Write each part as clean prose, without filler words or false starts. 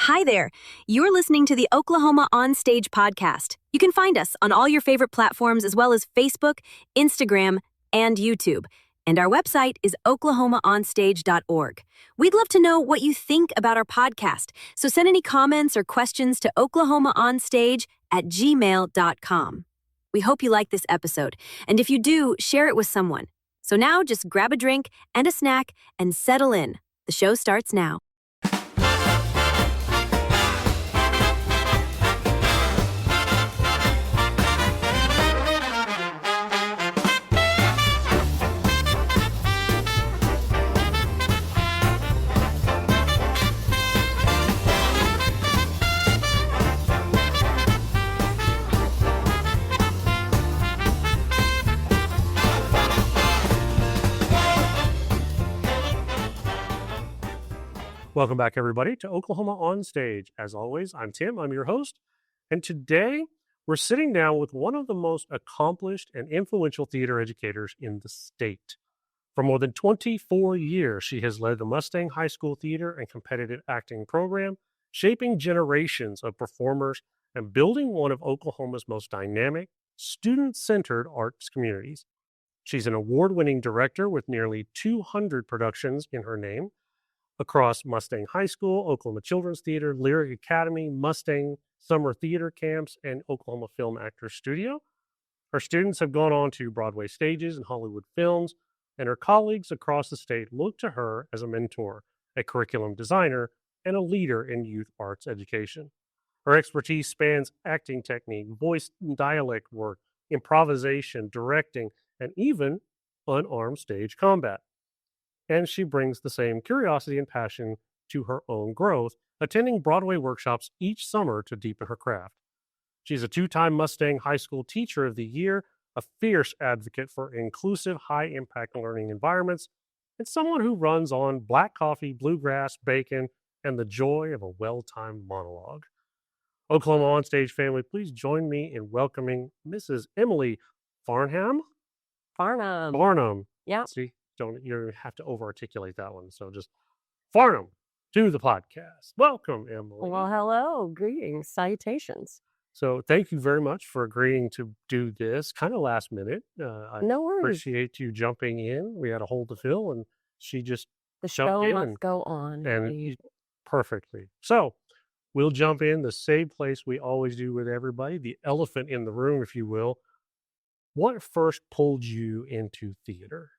Hi there. You're listening to the Oklahoma On Stage podcast. You can find us on all your favorite platforms as well as Facebook, Instagram, and YouTube. And our website is oklahomaonstage.org. We'd love to know what you think about our podcast, so send any comments or questions to oklahomaonstage@gmail.com. We hope you like this episode, and if you do, share it with someone. So now just grab a drink and a snack and settle in. The show starts now. Welcome back, everybody, to Oklahoma On Stage. As always, I'm Tim. I'm your host. And today, we're sitting down with one of the most accomplished and influential theater educators in the state. For more than 24 years, she has led the Mustang High School theater and competitive acting program, shaping generations of performers and building one of Oklahoma's most dynamic, student-centered arts communities. She's an award-winning director with nearly 200 productions in her name, across Mustang High School, Oklahoma Children's Theater, Lyric Academy, Mustang Summer Theater Camps, and Oklahoma Film Actors Studio. Her students have gone on to Broadway stages and Hollywood films, and her colleagues across the state look to her as a mentor, a curriculum designer, and a leader in youth arts education. Her expertise spans acting technique, voice and dialect work, improvisation, directing, and even unarmed stage combat. And she brings the same curiosity and passion to her own growth, attending Broadway workshops each summer to deepen her craft. She's a two-time Mustang High School Teacher of the Year, a fierce advocate for inclusive, high-impact learning environments, and someone who runs on black coffee, bluegrass, bacon, and the joy of a well-timed monologue. Oklahoma On Stage family, please join me in welcoming Mrs. Emily Farnham. Farnham. Yeah. See? You have to over-articulate that one. So just Farnham to the podcast. Welcome, Emily. Well, hello. Greetings. Salutations. So thank you very much for agreeing to do this kind of last minute. No worries. Appreciate you jumping in. We had a hole to fill, and she just The jumped show in must go on. and perfectly. So we'll jump in the same place we always do with everybody, the elephant in the room, if you will. What first pulled you into theater?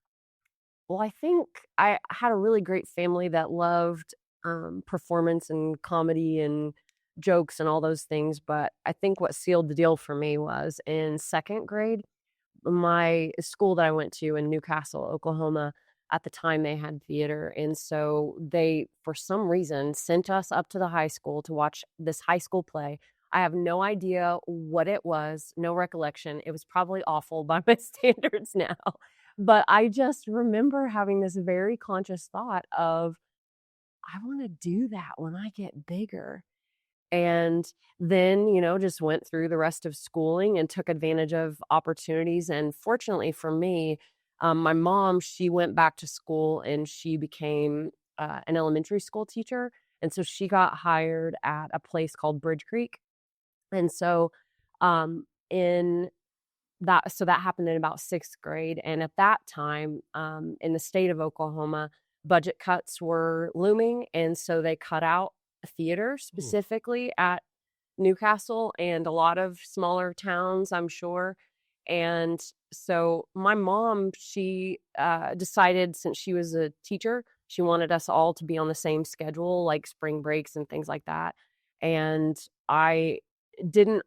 Well, I think I had a really great family that loved performance and comedy and jokes and all those things. But I think what sealed the deal for me was in second grade, my school that I went to in Newcastle, Oklahoma, at the time they had theater. And so they, for some reason, sent us up to the high school to watch this high school play. I have no idea what it was, no recollection. It was probably awful by my standards now. But I just remember having this very conscious thought of, I want to do that when I get bigger. And then, just went through the rest of schooling and took advantage of opportunities. And fortunately for me, my mom, she went back to school and she became an elementary school teacher. And so she got hired at a place called Bridge Creek. And so that happened in about sixth grade. And at that time, in the state of Oklahoma, budget cuts were looming. And so they cut out theater specifically at Newcastle and a lot of smaller towns, I'm sure. And so my mom, she decided, since she was a teacher, she wanted us all to be on the same schedule, like spring breaks and things like that. And I didn't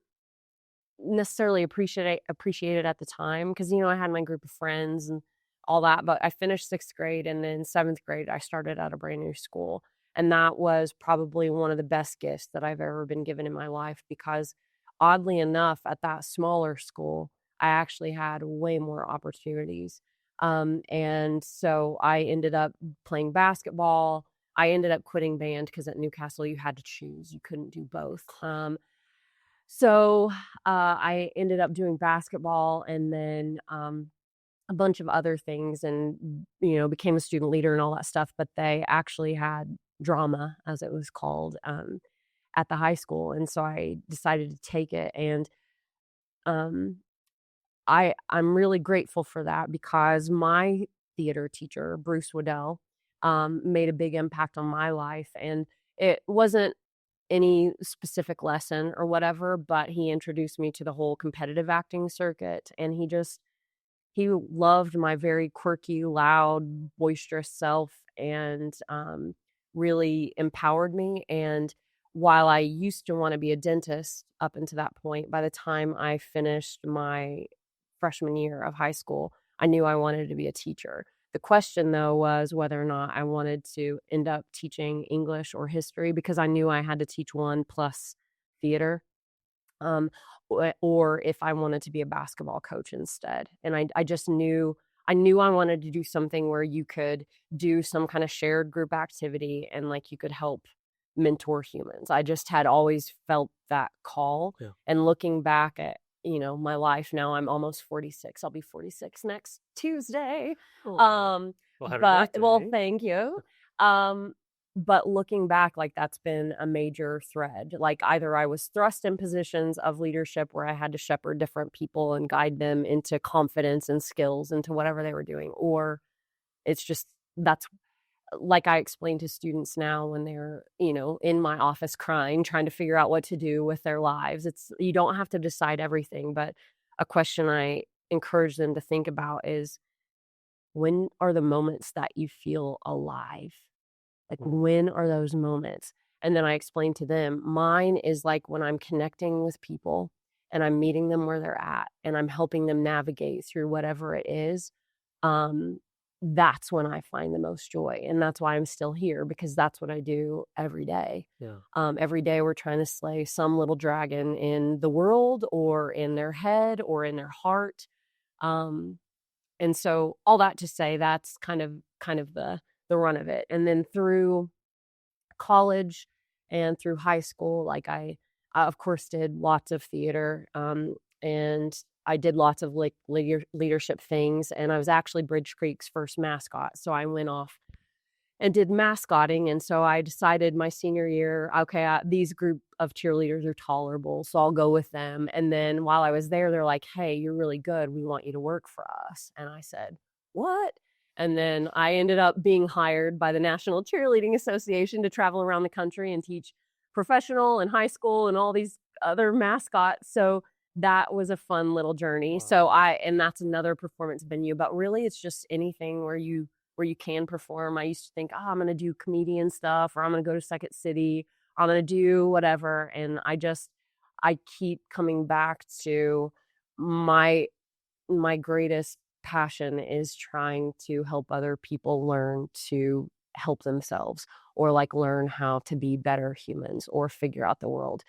necessarily appreciate it at the time because I had my group of friends and all that, but I finished sixth grade, and then seventh grade I started at a brand new school, and that was probably one of the best gifts that I've ever been given in my life, because oddly enough, at that smaller school I actually had way more opportunities, and so I ended up playing basketball. I ended up quitting band because at Newcastle you had to choose, you couldn't do both. So I ended up doing basketball and then a bunch of other things, and, became a student leader and all that stuff. But they actually had drama, as it was called. at the high school. And so I decided to take it. And I'm really grateful for that because my theater teacher, Bruce Waddell, made a big impact on my life. And it wasn't any specific lesson or whatever, but he introduced me to the whole competitive acting circuit. And he loved my very quirky, loud, boisterous self and really empowered me. And while I used to want to be a dentist up until that point, by the time I finished my freshman year of high school, I knew I wanted to be a teacher. The question, though, was whether or not I wanted to end up teaching English or history because I knew I had to teach one plus theater. Or if I wanted to be a basketball coach instead. And I just knew I wanted to do something where you could do some kind of shared group activity and like you could help mentor humans. I just had always felt that call. Yeah. And looking back at, my life now, I'm almost 46. I'll be 46 next Tuesday. Well, happy birthday. Well, thank you. But looking back, like that's been a major thread. Like either I was thrust in positions of leadership where I had to shepherd different people and guide them into confidence and skills into whatever they were doing, or it's just that's like I explain to students now when they're, in my office crying, trying to figure out what to do with their lives. You don't have to decide everything, but a question I encourage them to think about is, when are the moments that you feel alive? Like, when are those moments? And then I explain to them, mine is like when I'm connecting with people and I'm meeting them where they're at and I'm helping them navigate through whatever it is. That's when I find the most joy. And that's why I'm still here, because that's what I do every day. Yeah. Every day we're trying to slay some little dragon in the world or in their head or in their heart. And so all that to say, that's kind of the run of it. And then through college and through high school, like I of course did lots of theater, and I did lots of like leadership things, and I was actually Bridge Creek's first mascot. So I went off and did mascotting. And so I decided my senior year, okay, these group of cheerleaders are tolerable, so I'll go with them. And then while I was there, they're like, hey, you're really good. We want you to work for us. And I said, what? And then I ended up being hired by the National Cheerleading Association to travel around the country and teach professional and high school and all these other mascots. So that was a fun little journey. Wow. So and that's another performance venue, but really it's just anything where you can perform. I used to think, I'm going to do comedian stuff, or I'm going to go to Second City, I'm going to do whatever. And I keep coming back to my greatest passion is trying to help other people learn to help themselves, or like learn how to be better humans or figure out the world.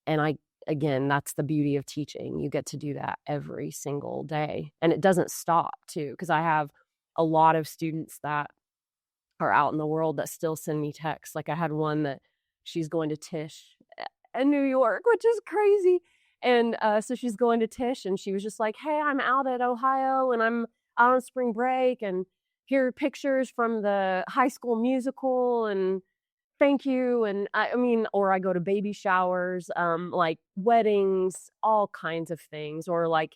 And again, that's the beauty of teaching. You get to do that every single day. And it doesn't stop too, because I have a lot of students that are out in the world that still send me texts. Like I had one that she's going to Tisch in New York, which is crazy. And so she's going to Tisch, and she was just like, hey, I'm out at Ohio and I'm out on spring break, and here are pictures from the High School Musical, and thank you. And I mean, or I go to baby showers, like weddings, all kinds of things. Or like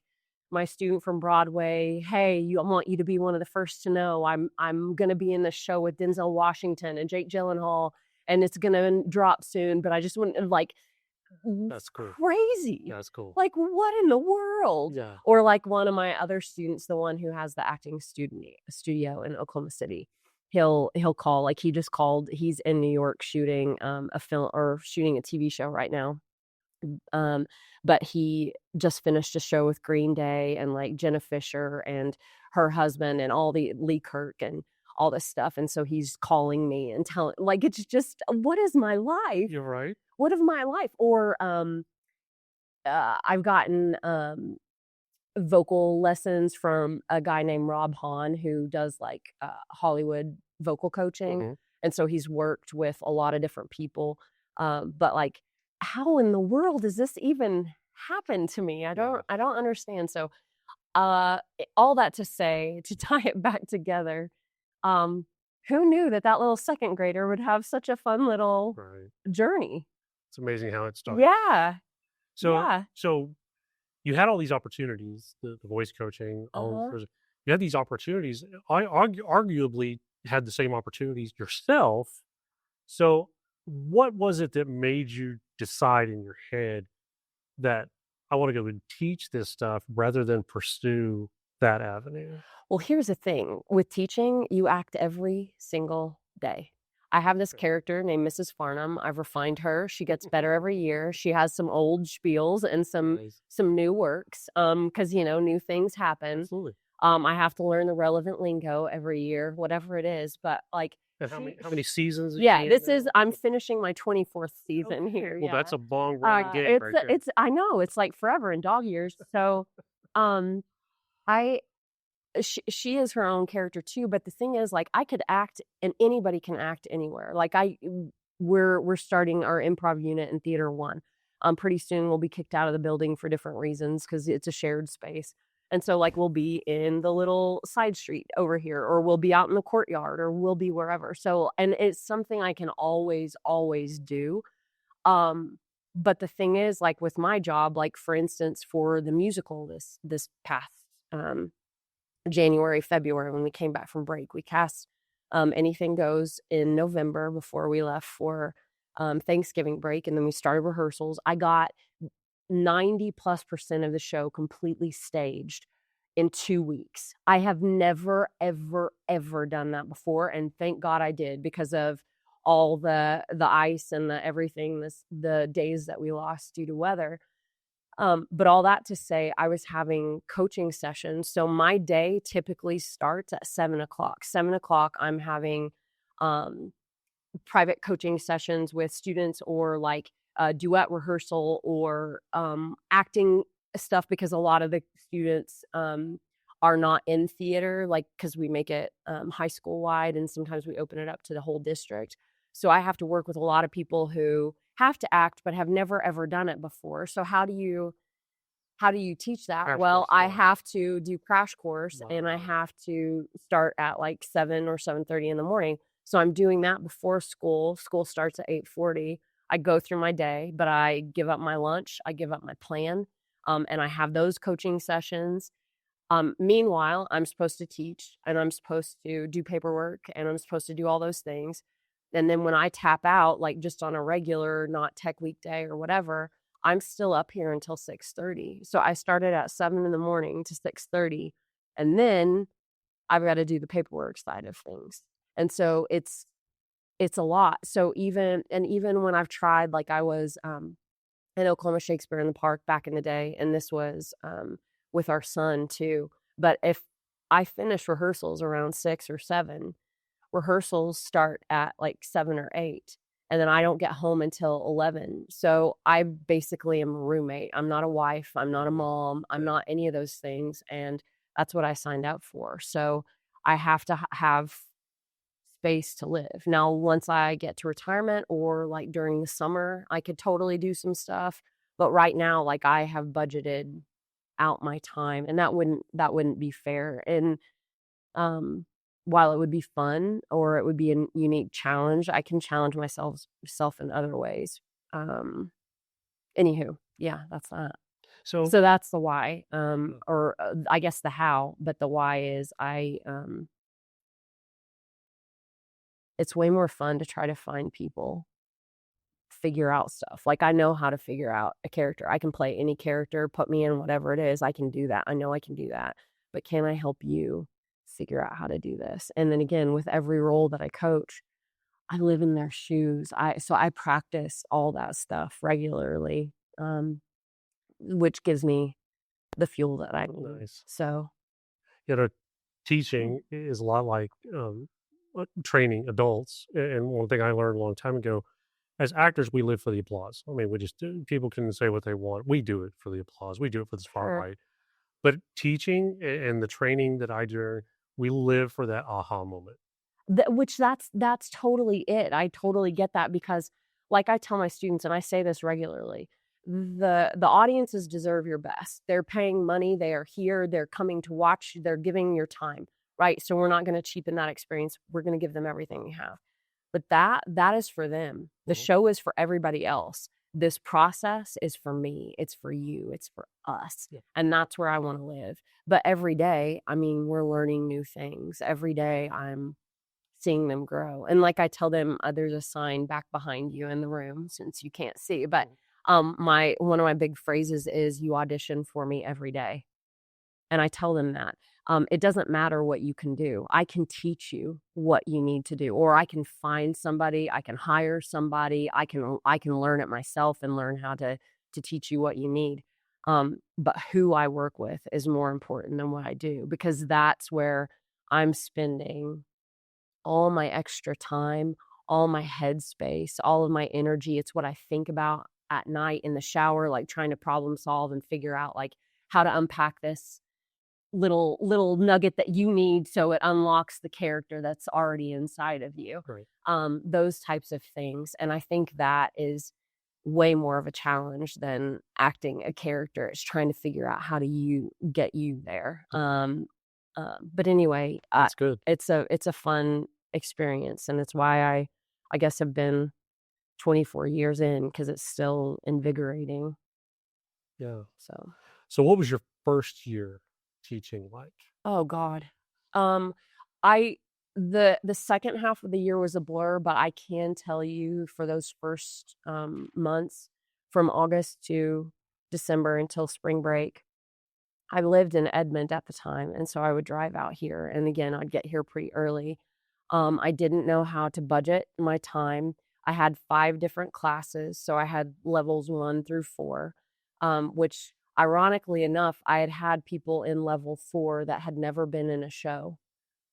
my student from Broadway, hey, I want you to be one of the first to know I'm going to be in the show with Denzel Washington and Jake Gyllenhaal, and it's going to drop soon, but I just wouldn't like, that's cool. Crazy. That's cool. Like, what in the world? Yeah. Or like one of my other students, the one who has the acting studio in Oklahoma City, he'll call, like he just called, he's in New York shooting a film or shooting a TV show right now. But he just finished a show with Green Day and like Jenna Fisher and her husband and all the Lee Kirk and all this stuff. And so he's calling me and telling, like, it's just, what is my life? You're right. What of my life? Or I've gotten vocal lessons from a guy named Rob Hahn, who does like Hollywood vocal coaching. Mm-hmm. And so he's worked with a lot of different people. But like, how in the world does this even happen to me? I don't understand. So all that to say, to tie it back together, who knew that little second grader would have such a fun little journey? It's amazing how it started. Yeah. So, Yeah. so you had all these opportunities, the voice coaching, Uh-huh. you had these opportunities. I arguably had the same opportunities yourself. So, what was it that made you decide in your head that I want to go and teach this stuff rather than pursue that avenue? Well, here's the thing. With teaching, you act every single day. I have this Okay. character named Mrs. Farnham. I've refined her. She gets better every year. She has some old spiels and Nice. some new works. Because new things happen. Absolutely. I have to learn the relevant lingo every year, whatever it is. But like And how many seasons is yeah, she in this is now? I'm finishing my 24th season here. Well, Yeah. that's a long running gig right there. It's I know, it's like forever in dog years. So um I she is her own character too, but the thing is, like, I could act and anybody can act anywhere. Like we're starting our improv unit in Theater 1. Pretty soon we'll be kicked out of the building for different reasons because it's a shared space. And so like we'll be in the little side street over here, or we'll be out in the courtyard, or we'll be wherever. So and it's something I can always do. But the thing is, like with my job, like for instance, for the musical this past um January, February, when we came back from break. We cast Anything Goes in November before we left for Thanksgiving break. And then we started rehearsals. I got 90+% of the show completely staged in 2 weeks. I have never, ever, ever done that before. And thank God I did, because of all the ice and the everything, the days that we lost due to weather. But all that to say, I was having coaching sessions. So my day typically starts at 7:00. 7:00, I'm having private coaching sessions with students, or like duet rehearsal, or acting stuff, because a lot of the students are not in theater, like because we make it high school wide, and sometimes we open it up to the whole district. So I have to work with a lot of people who have to act but have never ever done it before. So how do you teach that? Crash Well, course, I yeah. have to do crash course, and I Wow. have to start at like 7 or 7:30 in the morning. So I'm doing that before school. School starts at 8:40. I go through my day, but I give up my lunch, I give up my plan, and I have those coaching sessions. Meanwhile, I'm supposed to teach, and I'm supposed to do paperwork, and I'm supposed to do all those things. And then when I tap out, like just on a regular, not tech weekday or whatever, I'm still up here until 6:30. So I started at 7 in the morning to 6:30, and then I've got to do the paperwork side of things. And so it's a lot. So even when I've tried, like I was in Oklahoma Shakespeare in the Park back in the day, and this was with our son too. But if I finish rehearsals around 6 or 7, rehearsals start at like 7 or 8, and then I don't get home until 11. So I basically am a roommate. I'm not a wife, I'm not a mom, I'm not any of those things, and that's what I signed up for. So I have to have space to live. Now, once I get to retirement, or like during the summer, I could totally do some stuff, but right now, like I have budgeted out my time, and that wouldn't be fair. And um, while it would be fun, or it would be a unique challenge, I can challenge myself in other ways. Um, Anywho, yeah, that's that. So, So that's the why, or I guess the how, but the why is it's way more fun to try to find people, figure out stuff. Like I know how to figure out a character. I can play any character, put me in whatever it is. I can do that. I know I can do that. But can I help you figure out how to do this? And then again, with every role that I coach, I live in their shoes. So I practice all that stuff regularly, which gives me the fuel that I need. nice. So You know, teaching is a lot like training adults. And one thing I learned a long time ago, as actors, we live for the applause. I mean, we just people can say what they want. We do it for the applause. We do it for the sure. spotlight. But teaching and the training that I do, we live for that aha moment. Which that's totally it. I totally get that, because like I tell my students, and I say this regularly, the audiences deserve your best. They're paying money, they are here, they're coming to watch, they're giving your time, right? So we're not going to cheapen that experience. We're going to give them everything we have. But that is for them. The Mhm. show is for everybody else. this process is for me. It's for you. It's for us. Yeah. And that's where I want to live. But every day, I mean, we're learning new things. Every day I'm seeing them grow. And like I tell them, there's a sign back behind you in the room since you can't see. But one of my big phrases is, you audition for me every day. And I tell them that. It doesn't matter what you can do. I can teach you what you need to do, or I can find somebody, I can hire somebody, I can learn it myself and learn how to teach you what you need. But who I work with is more important than what I do, because that's where I'm spending all my extra time, all my headspace, all of my energy. It's what I think about at night in the shower, like trying to problem solve and figure out like how to unpack this little nugget that you need so it unlocks the character that's already inside of you. Right. Those types of things. And I think that is way more of a challenge than acting a character. It's trying to figure out how to get you there. But anyway, That's good. it's a fun experience, and it's why I guess have been 24 years in, because it's still invigorating. Yeah. So what was your first year teaching like? Oh God. The second half of the year was a blur, but I can tell you for those first months, from August to December until spring break, I lived in Edmond at the time, and so I would drive out here, and again, I'd get here pretty early. I didn't know how to budget my time. I had 5 different classes, so I had levels 1 through 4, which ironically enough, I had people in level 4 that had never been in a show.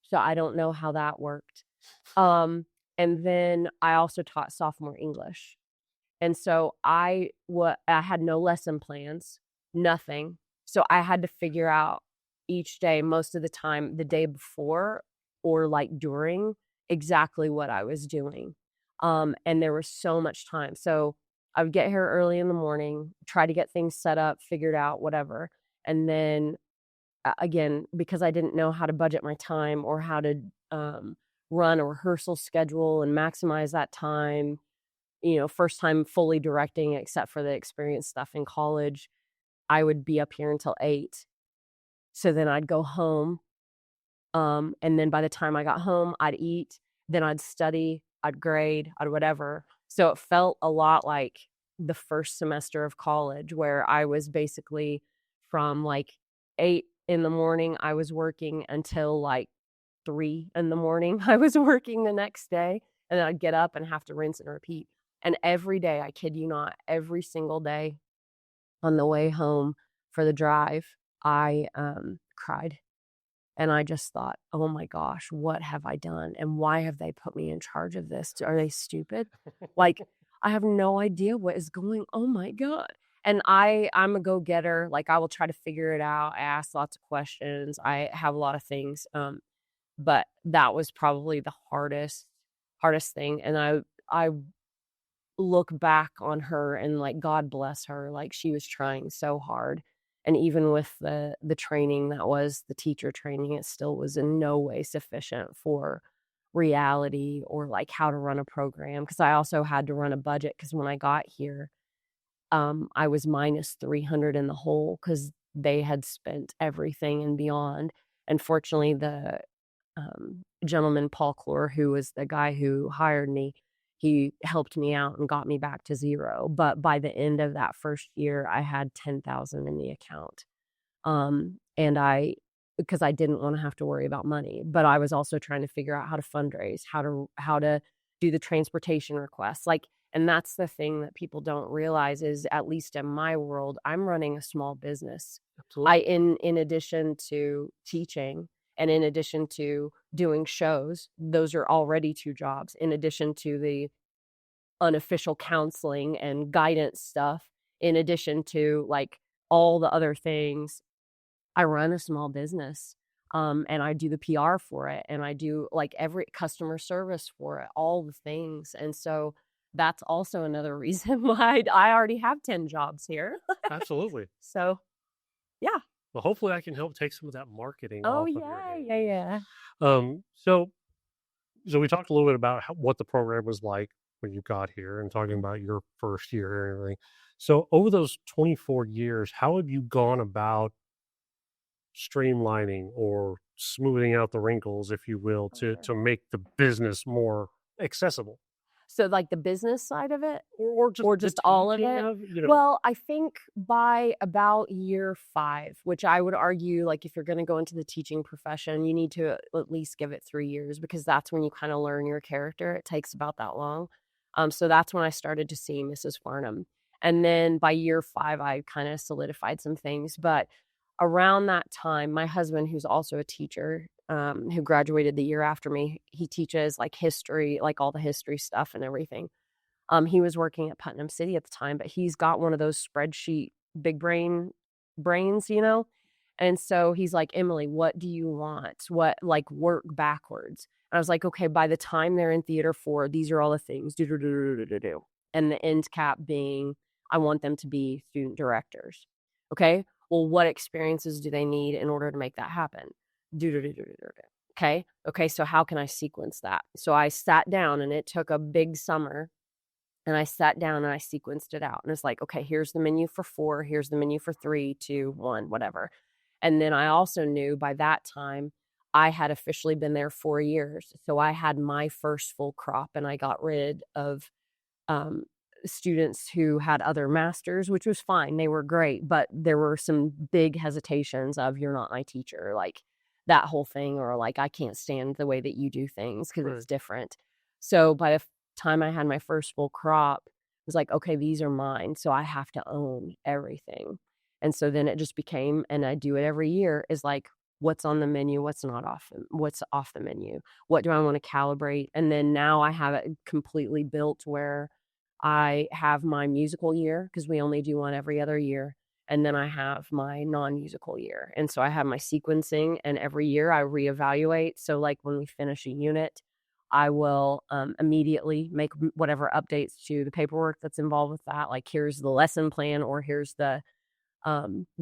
So I don't know how that worked. And then I also taught sophomore English. And so I had no lesson plans, nothing. So I had to figure out each day, most of the time, the day before or like during, exactly what I was doing. And there was so much time. So I would get here early in the morning, try to get things set up, figured out, whatever. And then again, because I didn't know how to budget my time or how to run a rehearsal schedule and maximize that time, first time fully directing, except for the experience stuff in college, I would be up here until 8. So then I'd go home. And then by the time I got home, I'd eat, then I'd study, I'd grade, I'd whatever. So it felt a lot like the first semester of college, where I was basically from like 8 in the morning, I was working until like 3 in the morning. I was working the next day, and then I'd get up and have to rinse and repeat. And every day, I kid you not, every single day on the way home for the drive, I cried. And I just thought, oh my gosh, what have I done? And why have they put me in charge of this? Are they stupid? Like, I have no idea what is going. Oh my God. And I'm a go-getter. Like, I will try to figure it out. I ask lots of questions. I have a lot of things. But that was probably the hardest thing. And I look back on her and like, God bless her. Like, she was trying so hard. And even with the training that was the teacher training, it still was in no way sufficient for reality or like how to run a program. Because I also had to run a budget, because when I got here, I was minus 300 in the hole because they had spent everything and beyond. And fortunately, the gentleman, Paul Clore, who was the guy who hired me, he helped me out and got me back to 0. But by the end of that first year, I had 10,000 in the account. And because I didn't want to have to worry about money, but I was also trying to figure out how to fundraise, how to do the transportation requests. Like, and that's the thing that people don't realize is, at least in my world, I'm running a small business. Absolutely. In addition to teaching, and in addition to doing shows, those are already 2 jobs, in addition to the unofficial counseling and guidance stuff, in addition to like all the other things. I run a small business, and I do the PR for it, and I do like every customer service for it, all the things. And so that's also another reason why I already have 10 jobs here. Absolutely. So, yeah. Well, hopefully I can help take some of that marketing Oh, off of your yeah, hands. yeah. So we talked a little bit about what the program was like when you got here and talking about your first year and everything. So over those 24 years, how have you gone about streamlining or smoothing out the wrinkles, if you will, to make the business more accessible? So, like, the business side of it? Or just Or the just all of teaching it? of, Well, I think by about year 5, which I would argue, like, if you're gonna go into the teaching profession, you need to at least give it 3 years because that's when you kinda learn your character. It takes about that long. So that's when I started to see Mrs. Farnham. And then by year 5, I kinda solidified some things, but around that time, my husband, who's also a teacher, who graduated the year after me, he teaches, like, history, like, all the history stuff and everything. He was working at Putnam City at the time, but he's got one of those spreadsheet big brains, you know? And so he's like, "Emily, what do you want? What, like, work backwards." And I was like, "Okay, by the time they're in theater 4, these are all the things, do, do, do, do, do, do, do." And the end cap being, I want them to be student directors. Okay? Well, what experiences do they need in order to make that happen? Do, do, do, do, do, do, do. Okay? Okay, so how can I sequence that? So I sat down and it took a big summer and I sat down and I sequenced it out. And it's like, okay, here's the menu for 4, here's the menu for 3, 2, 1, whatever. And then I also knew by that time I had officially been there 4 years. So I had my first full crop and I got rid of um, students who had other masters, which was fine. They were great, but there were some big hesitations of, you're not my teacher, like that whole thing, or like, I can't stand the way that you do things because it's Right. different. So by the time I had my first full crop, it was like, okay, these are mine. So I have to own everything. And so then it just became, and I do it every year, is like, what's on the menu, what's off the menu, what do I want to calibrate? And then now I have it completely built where I have my musical year, because we only do one every other year. And then I have my non-musical year. And so I have my sequencing, and every year I reevaluate. So like when we finish a unit, I will immediately make whatever updates to the paperwork that's involved with that. Like, here's the lesson plan, or here's the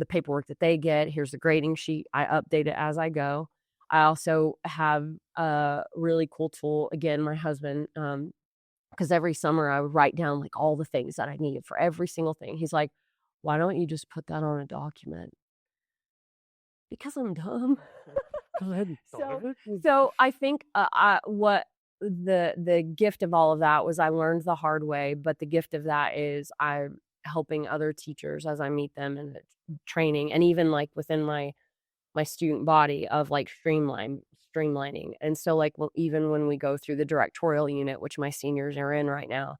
paperwork that they get. Here's the grading sheet. I update it as I go. I also have a really cool tool. Again, my husband, because every summer I would write down like all the things that I needed for every single thing. He's like, "Why don't you just put that on a document?" Because I'm dumb. Because I hadn't thought So of it. so I think, what the gift of all of that was, I learned the hard way, but the gift of that is I'm helping other teachers as I meet them in the training, and even, like, within my student body of, like, streamlining. And so, like, well, even when we go through the directorial unit, which my seniors are in right now,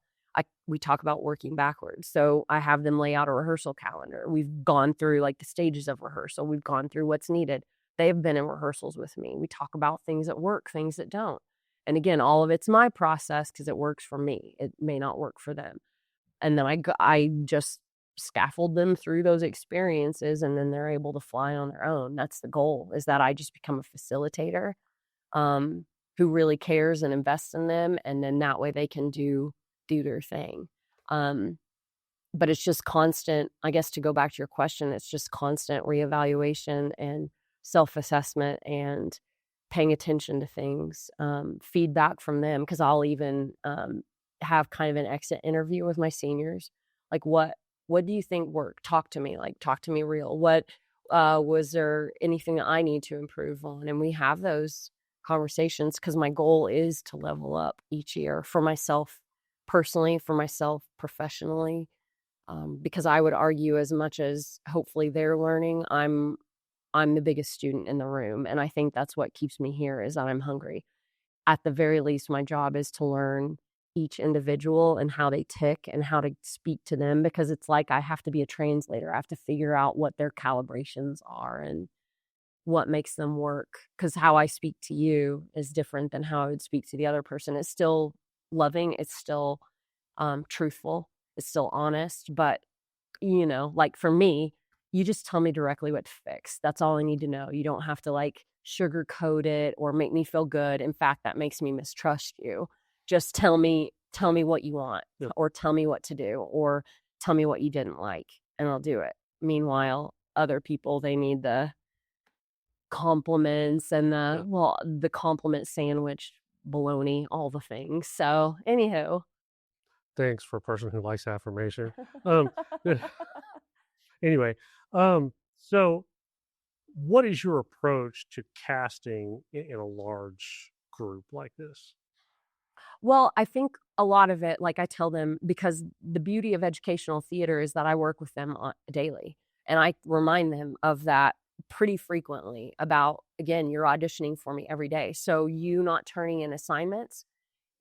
we talk about working backwards. So I have them lay out a rehearsal calendar. We've gone through, like, the stages of rehearsal. We've gone through what's needed. They've been in rehearsals with me. We talk about things that work, things that don't. And again, all of it's my process because it works for me. It may not work for them. And then I just scaffold them through those experiences, and then they're able to fly on their own. That's the goal, is that I just become a facilitator, um, who really cares and invests in them, and then that way they can do their thing. Um, but it's just constant, I guess, to go back to your question, it's just constant reevaluation and self-assessment and paying attention to things, feedback from them, because I'll even have kind of an exit interview with my seniors. Like, what do you think worked? Talk to me, like, talk to me real. What was there anything that I need to improve on? And we have those conversations because my goal is to level up each year for myself personally, for myself professionally. Because I would argue, as much as hopefully they're learning, I'm the biggest student in the room, and I think that's what keeps me here, is that I'm hungry. At the very least, my job is to learn each individual and how they tick and how to speak to them, because it's like I have to be a translator. I have to figure out what their calibrations are and what makes them work, because how I speak to you is different than how I would speak to the other person. It's still loving, it's still truthful, it's still honest, but like for me, you just tell me directly what to fix. That's all I need to know. You don't have to like sugarcoat it or make me feel good. In fact, that makes me mistrust you. Just tell me what you want, Yep. or tell me what to do, or tell me what you didn't like, and I'll do it. Meanwhile, other people, they need the compliments and Yep. the compliment sandwich, baloney, all the things. So, anywho, Thanks for a person who likes affirmation. Um, anyway, so what is your approach to casting in a large group like this? Well, I think a lot of it, like I tell them, because the beauty of educational theater is that I work with them daily. And I remind them of that pretty frequently about, again, you're auditioning for me every day. So you not turning in assignments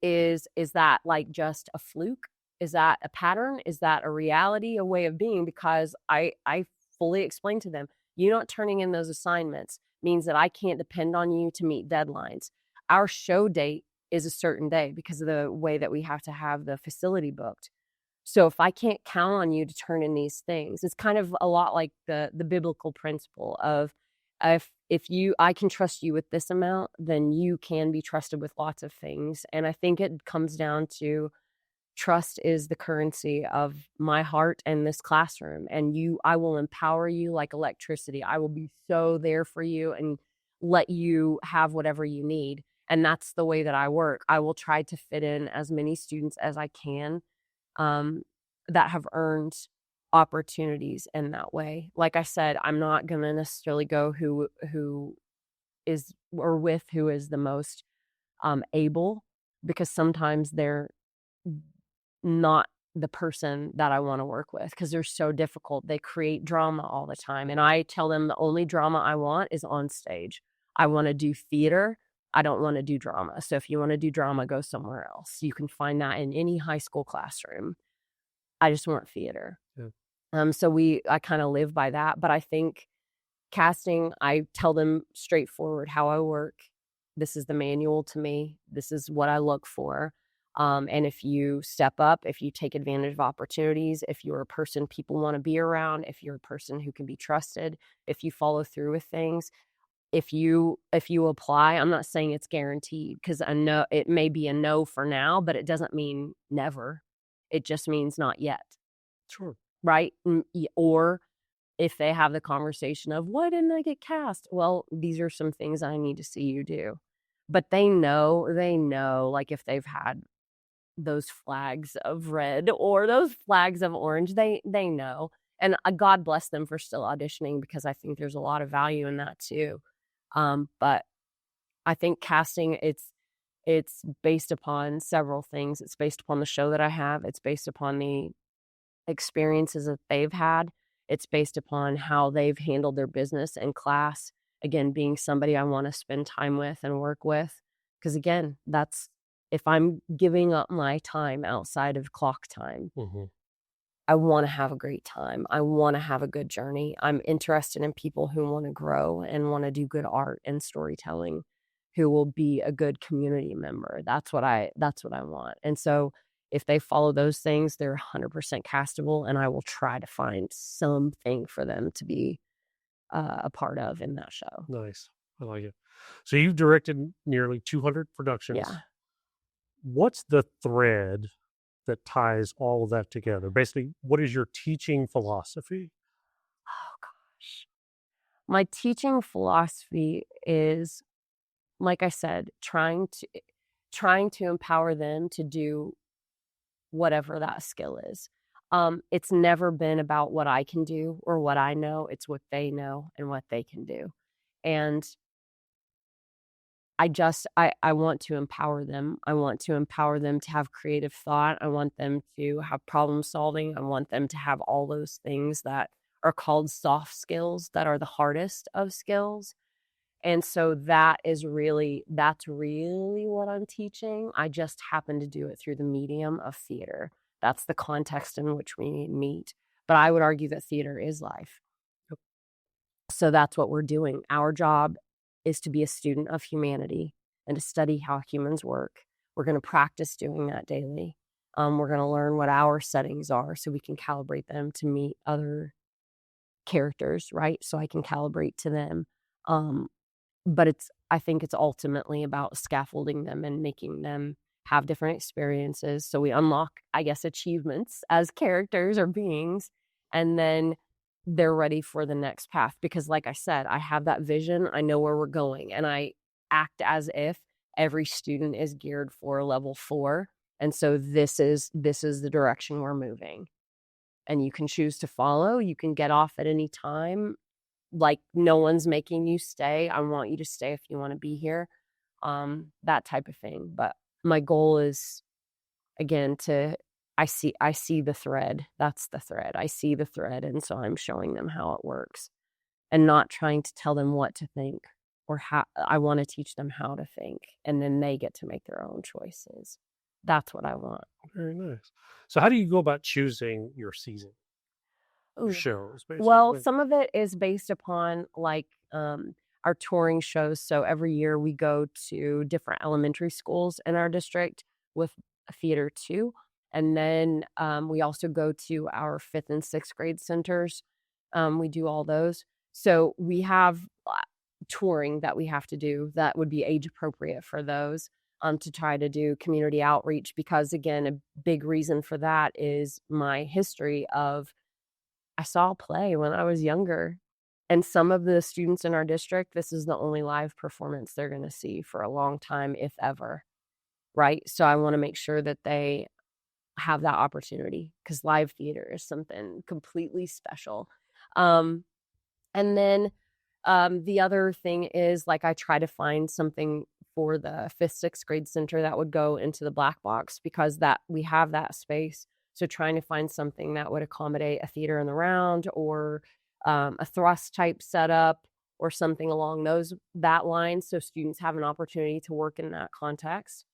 is that like just a fluke? Is that a pattern? Is that a reality, a way of being? Because I fully explain to them, you not turning in those assignments means that I can't depend on you to meet deadlines. Our show date is a certain day because of the way that we have to have the facility booked. So if I can't count on you to turn in these things, it's kind of a lot like the biblical principle of if you I can trust you with this amount, then you can be trusted with lots of things. And I think it comes down to trust is the currency of my heart and this classroom. And I will empower you like electricity. I will be so there for you and let you have whatever you need. And that's the way that I work. I will try to fit in as many students as I can um, that have earned opportunities in that way. Like I said, I'm not going to necessarily go who is or with who is the most able, because sometimes they're not the person that I want to work with because they're so difficult. They create drama all the time. And I tell them the only drama I want is on stage. I want to do theater. I don't want to do drama. So if you want to do drama, go somewhere else. You can find that in any high school classroom. I just want theater. Yeah. So I kind of live by that. But I think casting, I tell them straightforward how I work. This is the manual to me. This is what I look for. And if you step up, if you take advantage of opportunities, if you're a person people want to be around, if you're a person who can be trusted, if you follow through with things, if you apply, I'm not saying it's guaranteed because I know it may be a no for now, but it doesn't mean never. It just means not yet. Sure. Right? Or if they have the conversation of, why didn't I get cast? Well, these are some things I need to see you do. But they know, like if they've had those flags of red or those flags of orange, they know. And God bless them for still auditioning because I think there's a lot of value in that too. But I think casting, it's based upon several things. It's based upon the show that I have. It's based upon the experiences that they've had. It's based upon how they've handled their business and class. Again, being somebody I want to spend time with and work with. Because again, that's if I'm giving up my time outside of clock time, I want to have a great time. I want to have a good journey. I'm interested in people who want to grow and want to do good art and storytelling, who will be a good community member. That's what I want. And so if they follow those things, they're 100% castable, and I will try to find something for them to be a part of in that show. Nice. I like it. So you've directed nearly 200 productions. Yeah. What's the thread that ties all of that together? Basically, what is your teaching philosophy? Oh, gosh. My teaching philosophy is, like I said, trying to empower them to do whatever that skill is. It's never been about what I can do or what I know. It's what they know and what they can do. And I want to empower them. I want to empower them to have creative thought. I want them to have problem solving. I want them to have all those things that are called soft skills that are the hardest of skills. And so that's really what I'm teaching. I just happen to do it through the medium of theater. That's the context in which we meet. But I would argue that theater is life. Yep. So that's what we're doing. Our job is to be a student of humanity and to study how humans work. We're going to practice doing that daily. We're going to learn what our settings are so we can calibrate them to meet other characters, right? So I can calibrate to them. But I think it's ultimately about scaffolding them and making them have different experiences. So we unlock, I guess, achievements as characters or beings, and then they're ready for the next path. Because like I said, I have that vision. I know where we're going, and I act as if every student is geared for level 4 And so this is the direction we're moving. And you can choose to follow. You can get off at any time. Like, no one's making you stay. I want you to stay if you want to be here. That type of thing. But my goal is, again, I see the thread. That's the thread. I see the thread. And so I'm showing them how it works and not trying to tell them what to think or how. I want to teach them how to think, and then they get to make their own choices. That's what I want. Very nice. So how do you go about choosing your season? Ooh. Shows, basically? Well, some of it is based upon like our touring shows. So every year we go to different elementary schools in our district with a theater too. And then we also go to our 5th and 6th grade centers. We do all those. So we have touring that we have to do that would be age appropriate for those, to try to do community outreach, because again, a big reason for that is my history of I saw a play when I was younger, and some of the students in our district, this is the only live performance they're going to see for a long time, if ever. Right? So I want to make sure that they have that opportunity, because live theater is something completely special. And then the other thing is, like, I try to find something for the 5th, 6th grade center that would go into the black box, because that we have that space. So trying to find something that would accommodate a theater in the round, or a thrust type setup, or something along that line, so students have an opportunity to work in that context.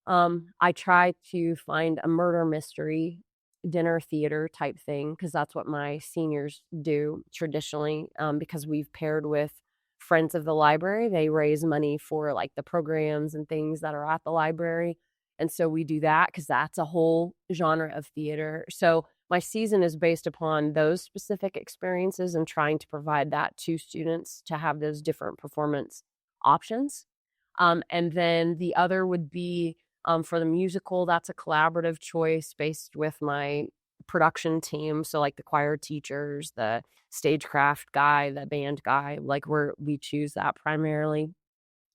I try to find a murder mystery dinner theater type thing, because that's what my seniors do traditionally, because we've paired with Friends of the Library. They raise money for like the programs and things that are at the library. And so we do that because that's a whole genre of theater. So my season is based upon those specific experiences and trying to provide that to students to have those different performance options. And then the other would be for the musical. That's a collaborative choice based with my production team. So like the choir teachers, the stagecraft guy, the band guy, like we choose that primarily.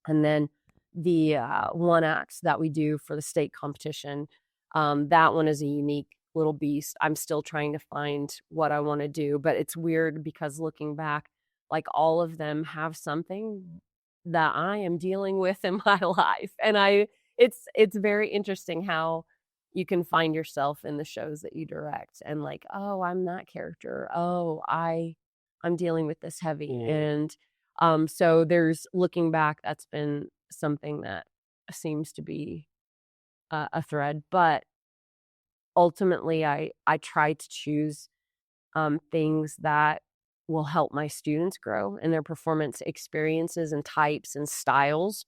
And then the one acts that we do for the state competition, that one is a unique little beast. I'm still trying to find what I want to do, but it's weird because looking back, like all of them have something that I am dealing with in my life. And it's very interesting how you can find yourself in the shows that you direct and like, oh, I'm that character. Oh, I'm dealing with this heavy. Yeah. And so there's, looking back, that's been something that seems to be a thread. But ultimately, I try to choose things that will help my students grow in their performance experiences and types and styles.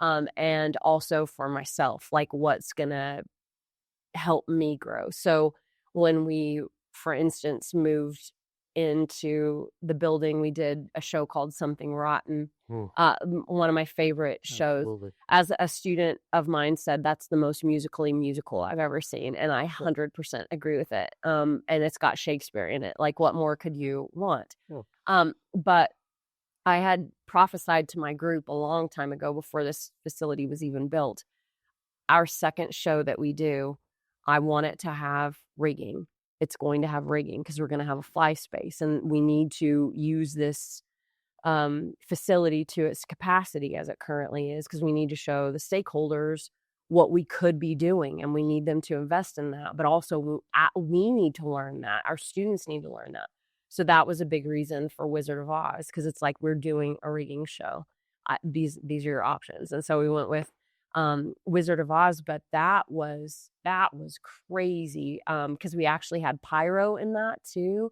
And also for myself, like what's going to help me grow. So when we, for instance, moved into the building, we did a show called Something Rotten. One of my favorite shows. Absolutely. As a student of mine said, that's the most musically musical I've ever seen. And I 100% agree with it. And it's got Shakespeare in it. Like, what more could you want? But I had prophesied to my group a long time ago, before this facility was even built. Our second show that we do, I want it to have rigging. It's going to have rigging because we're going to have a fly space, and we need to use this facility to its capacity as it currently is, because we need to show the stakeholders what we could be doing, and we need them to invest in that. But also we need to learn that. Our students need to learn that. So that was a big reason for Wizard of Oz, because it's like, we're doing a rigging show. These are your options. And so we went with Wizard of Oz, but that was crazy, because we actually had pyro in that too.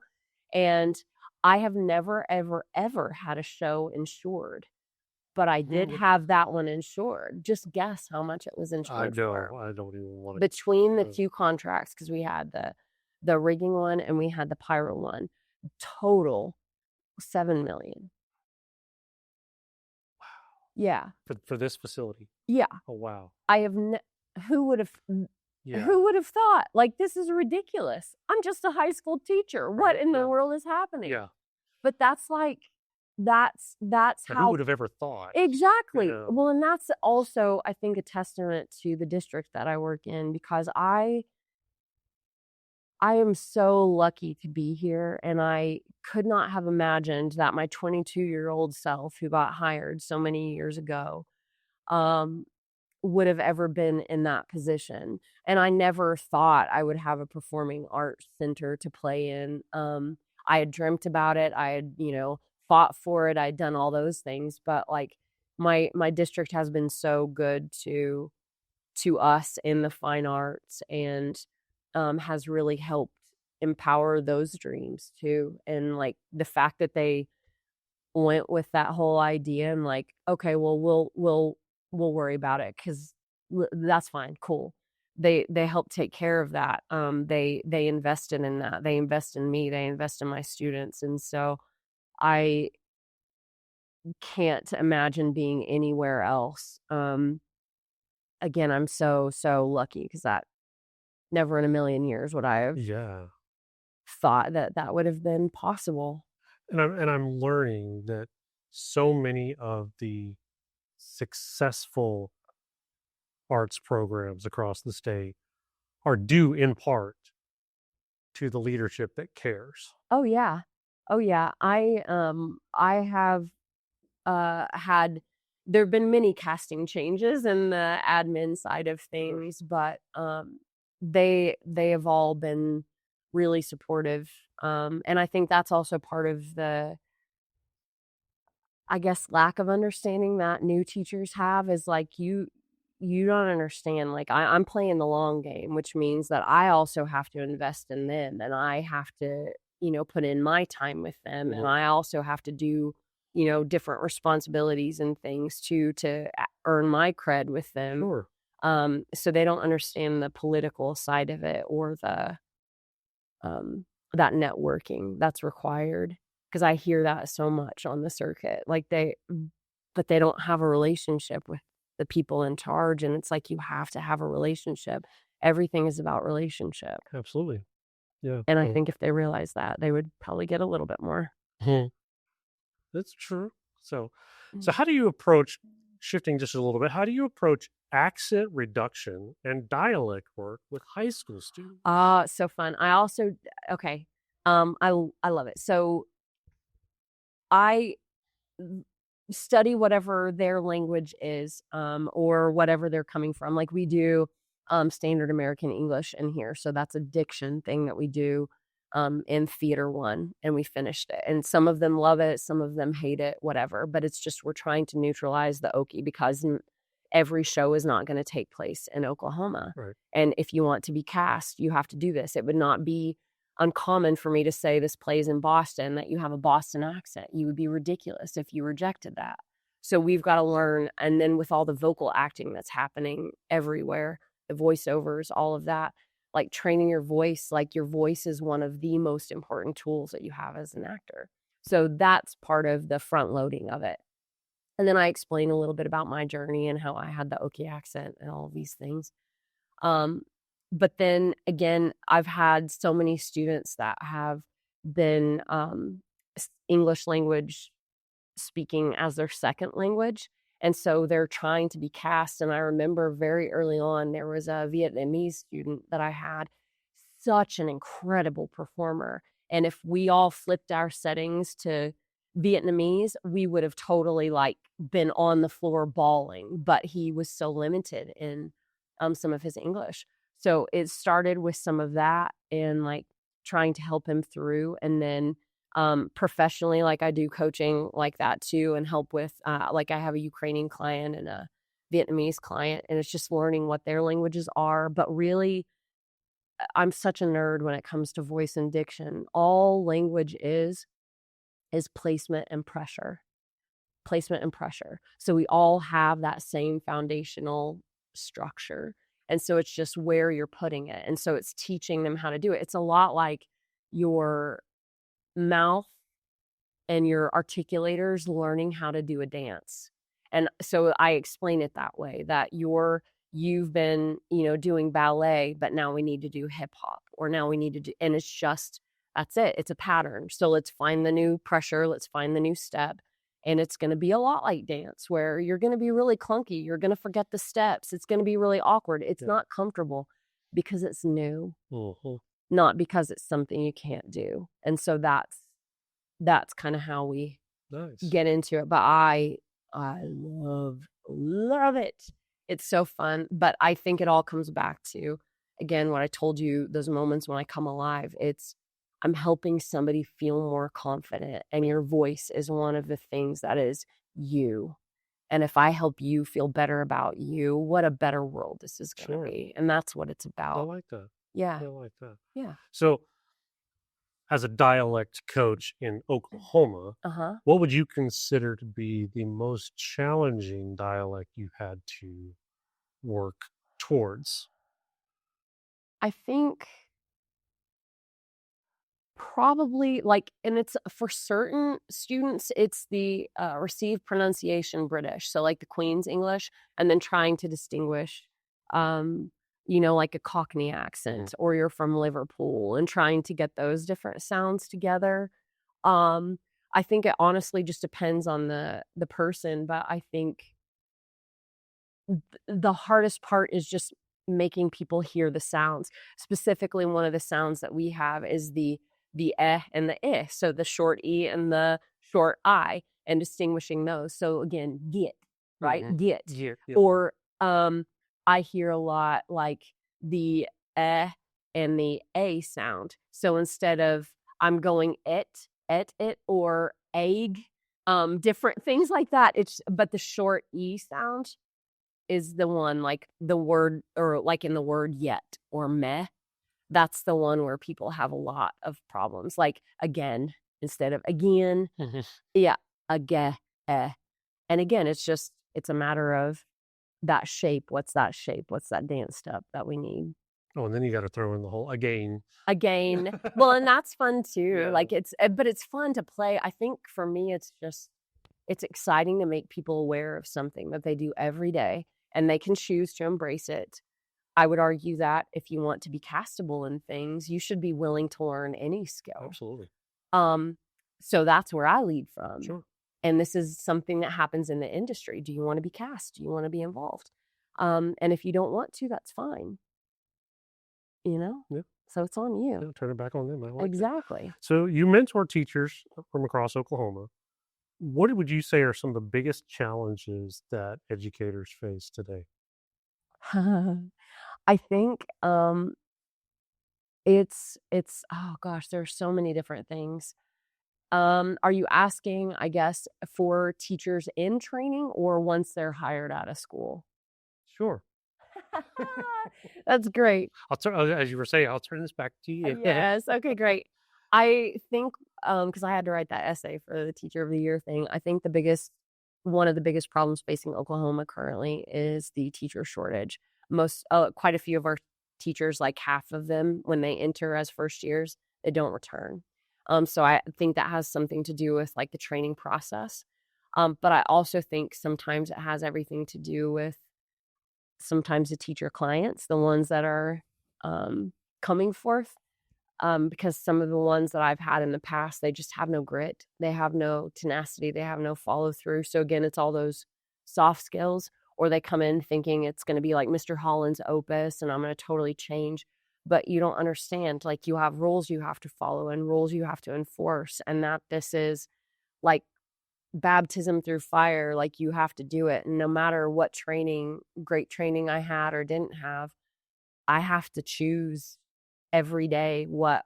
And I have never, ever, ever had a show insured, but I did have that one insured. Just guess how much it was insured for. I don't even want to. Between the two contracts, because we had the rigging one and we had the pyro one, total $7 million. Wow. Yeah. For this facility. Yeah. Oh wow. I have who would have thought? Like, this is ridiculous. I'm just a high school teacher. What in the world is happening? Yeah. But that's like, that's Who how would have ever thought? exactly. Yeah. Well, and that's also, I think, a testament to the district that I work in, because I am so lucky to be here, and I could not have imagined that my 22-year-old self, who got hired so many years ago, um, would have ever been in that position. And I never thought I would have a performing arts center to play in. I had dreamt about it. I had, fought for it. I'd done all those things, but like my district has been so good to us in the fine arts, and has really helped empower those dreams too. And like the fact that they went with that whole idea and like, okay, well, we'll worry about it because that's fine, cool. They help take care of that. They invested in that. They invest in me. They invest in my students, and so I can't imagine being anywhere else. Again, I'm so lucky because that never in a million years would I have Yeah. thought that that would have been possible. And I'm learning that so many of the successful arts programs across the state are due in part to the leadership that cares. Oh yeah. Oh yeah. I have had there've been many casting changes in the admin side of things, but they have all been really supportive. And I think that's also part of the, I guess, lack of understanding that new teachers have, is like you don't understand. Like I'm playing the long game, which means that I also have to invest in them, and I have to, put in my time with them, and Mhm. I also have to do, different responsibilities and things to earn my cred with them. Sure. So they don't understand the political side of it, or the that networking that's required, because I hear that so much on the circuit. Like but they don't have a relationship with the people in charge, and it's like you have to have a relationship. Everything is about relationship, Absolutely. Yeah. and I think if they realize that, they would probably get a little bit more. Mhm. That's true. So, Mm. so how do you approach shifting just a little bit? How do you approach accent reduction and dialect work with high school students? So fun. I also okay. I love it. So I study whatever their language is, or whatever they're coming from. Like we do standard American English in here. So that's a diction thing that we do in theater one, and we finished it. And some of them love it, some of them hate it, whatever. But it's just we're trying to neutralize the Okie, because every show is not going to take place in Oklahoma. Right. And if you want to be cast, you have to do this. It would not be uncommon for me to say this plays in Boston, that you have a Boston accent. You would be ridiculous if you rejected that. So we've got to learn. And then with all the vocal acting that's happening everywhere, the voiceovers, all of that, like training your voice, like your voice is one of the most important tools that you have as an actor. So that's part of the front loading of it. And then I explain a little bit about my journey and how I had the Okie accent and all of these things. But then again, I've had so many students that have been English language speaking as their second language. And so they're trying to be cast. And I remember very early on, there was a Vietnamese student that I had, such an incredible performer. And if we all flipped our settings to Vietnamese, we would have totally like been on the floor bawling, but he was so limited in some of his English. So it started with some of that, and like trying to help him through. And then professionally, like I do coaching like that too, and help with like I have a Ukrainian client and a Vietnamese client, and it's just learning what their languages are. But really, I'm such a nerd when it comes to voice and diction. All language is placement and pressure. Placement and pressure. So we all have that same foundational structure. And so it's just where you're putting it. And so it's teaching them how to do it. It's a lot like your mouth and your articulators learning how to do a dance. And so I explain it that way, that you've been, doing ballet, but now we need to do hip hop, or now we need to do, and it's just That's it. It's a pattern. So let's find the new pressure. Let's find the new step. And it's going to be a lot like dance where you're going to be really clunky. You're going to forget the steps. It's going to be really awkward. It's not comfortable because it's new, not because it's something you can't do. And so that's kind of how we get into it. But I love it. It's so fun. But I think it all comes back to, again, what I told you, those moments when I come alive. I'm helping somebody feel more confident, and your voice is one of the things that is you. And if I help you feel better about you, what a better world this is going to be. And that's what it's about. I like that. Yeah. I like that. Yeah. So as a dialect coach in Oklahoma, what would you consider to be the most challenging dialect you had to work towards? I think probably and it's for certain students, it's the received pronunciation British. So like the Queen's English, and then trying to distinguish, like a Cockney accent, or you're from Liverpool, and trying to get those different sounds together. I think it honestly just depends on the person, but I think the hardest part is just making people hear the sounds. Specifically, one of the sounds that we have is the eh and the eh, so the short e and the short I, and distinguishing those. So again, get, right? Get. Yeah. Or I hear a lot like the eh and the a sound. So instead of I'm going it, or egg, different things like that. But the short e sound is the one, like the word, or like in the word yet or meh. That's the one where people have a lot of problems. Like again, instead of again. Yeah, again. And again, it's a matter of that shape. What's that shape? What's that dance step that we need? Oh, and then you got to throw in the whole again. Well, and that's fun too. Yeah. Like but it's fun to play. I think for me, it's exciting to make people aware of something that they do every day, and they can choose to embrace it. I would argue that if you want to be castable in things, you should be willing to learn any skill. Absolutely. So that's where I lead from. Sure. And this is something that happens in the industry. Do you want to be cast? Do you want to be involved? And if you don't want to, that's fine. Yeah. So it's on you. Yeah, turn it back on them. I like exactly. That. So you mentor teachers from across Oklahoma. What would you say are some of the biggest challenges that educators face today? I think it's oh gosh, there's so many different things. Are you asking, I guess, for teachers in training or once they're hired out of school? Sure. That's great. As you were saying, I'll turn this back to you. Yes. Okay, great. I think, because I had to write that essay for the Teacher of the Year thing, I think one of the biggest problems facing Oklahoma currently is the teacher shortage. Quite a few of our teachers, like half of them, when they enter as first years, they don't return. So I think that has something to do with like the training process. But I also think sometimes it has everything to do with sometimes the teacher clients, the ones that are coming forth. Because some of the ones that I've had in the past, they just have no grit. They have no tenacity. They have no follow through. So again, it's all those soft skills, or they come in thinking it's going to be like Mr. Holland's opus and I'm going to totally change. But you don't understand, like you have rules you have to follow and rules you have to enforce. And that this is like baptism through fire. Like you have to do it. And no matter what great training I had or didn't have, I have to choose every day what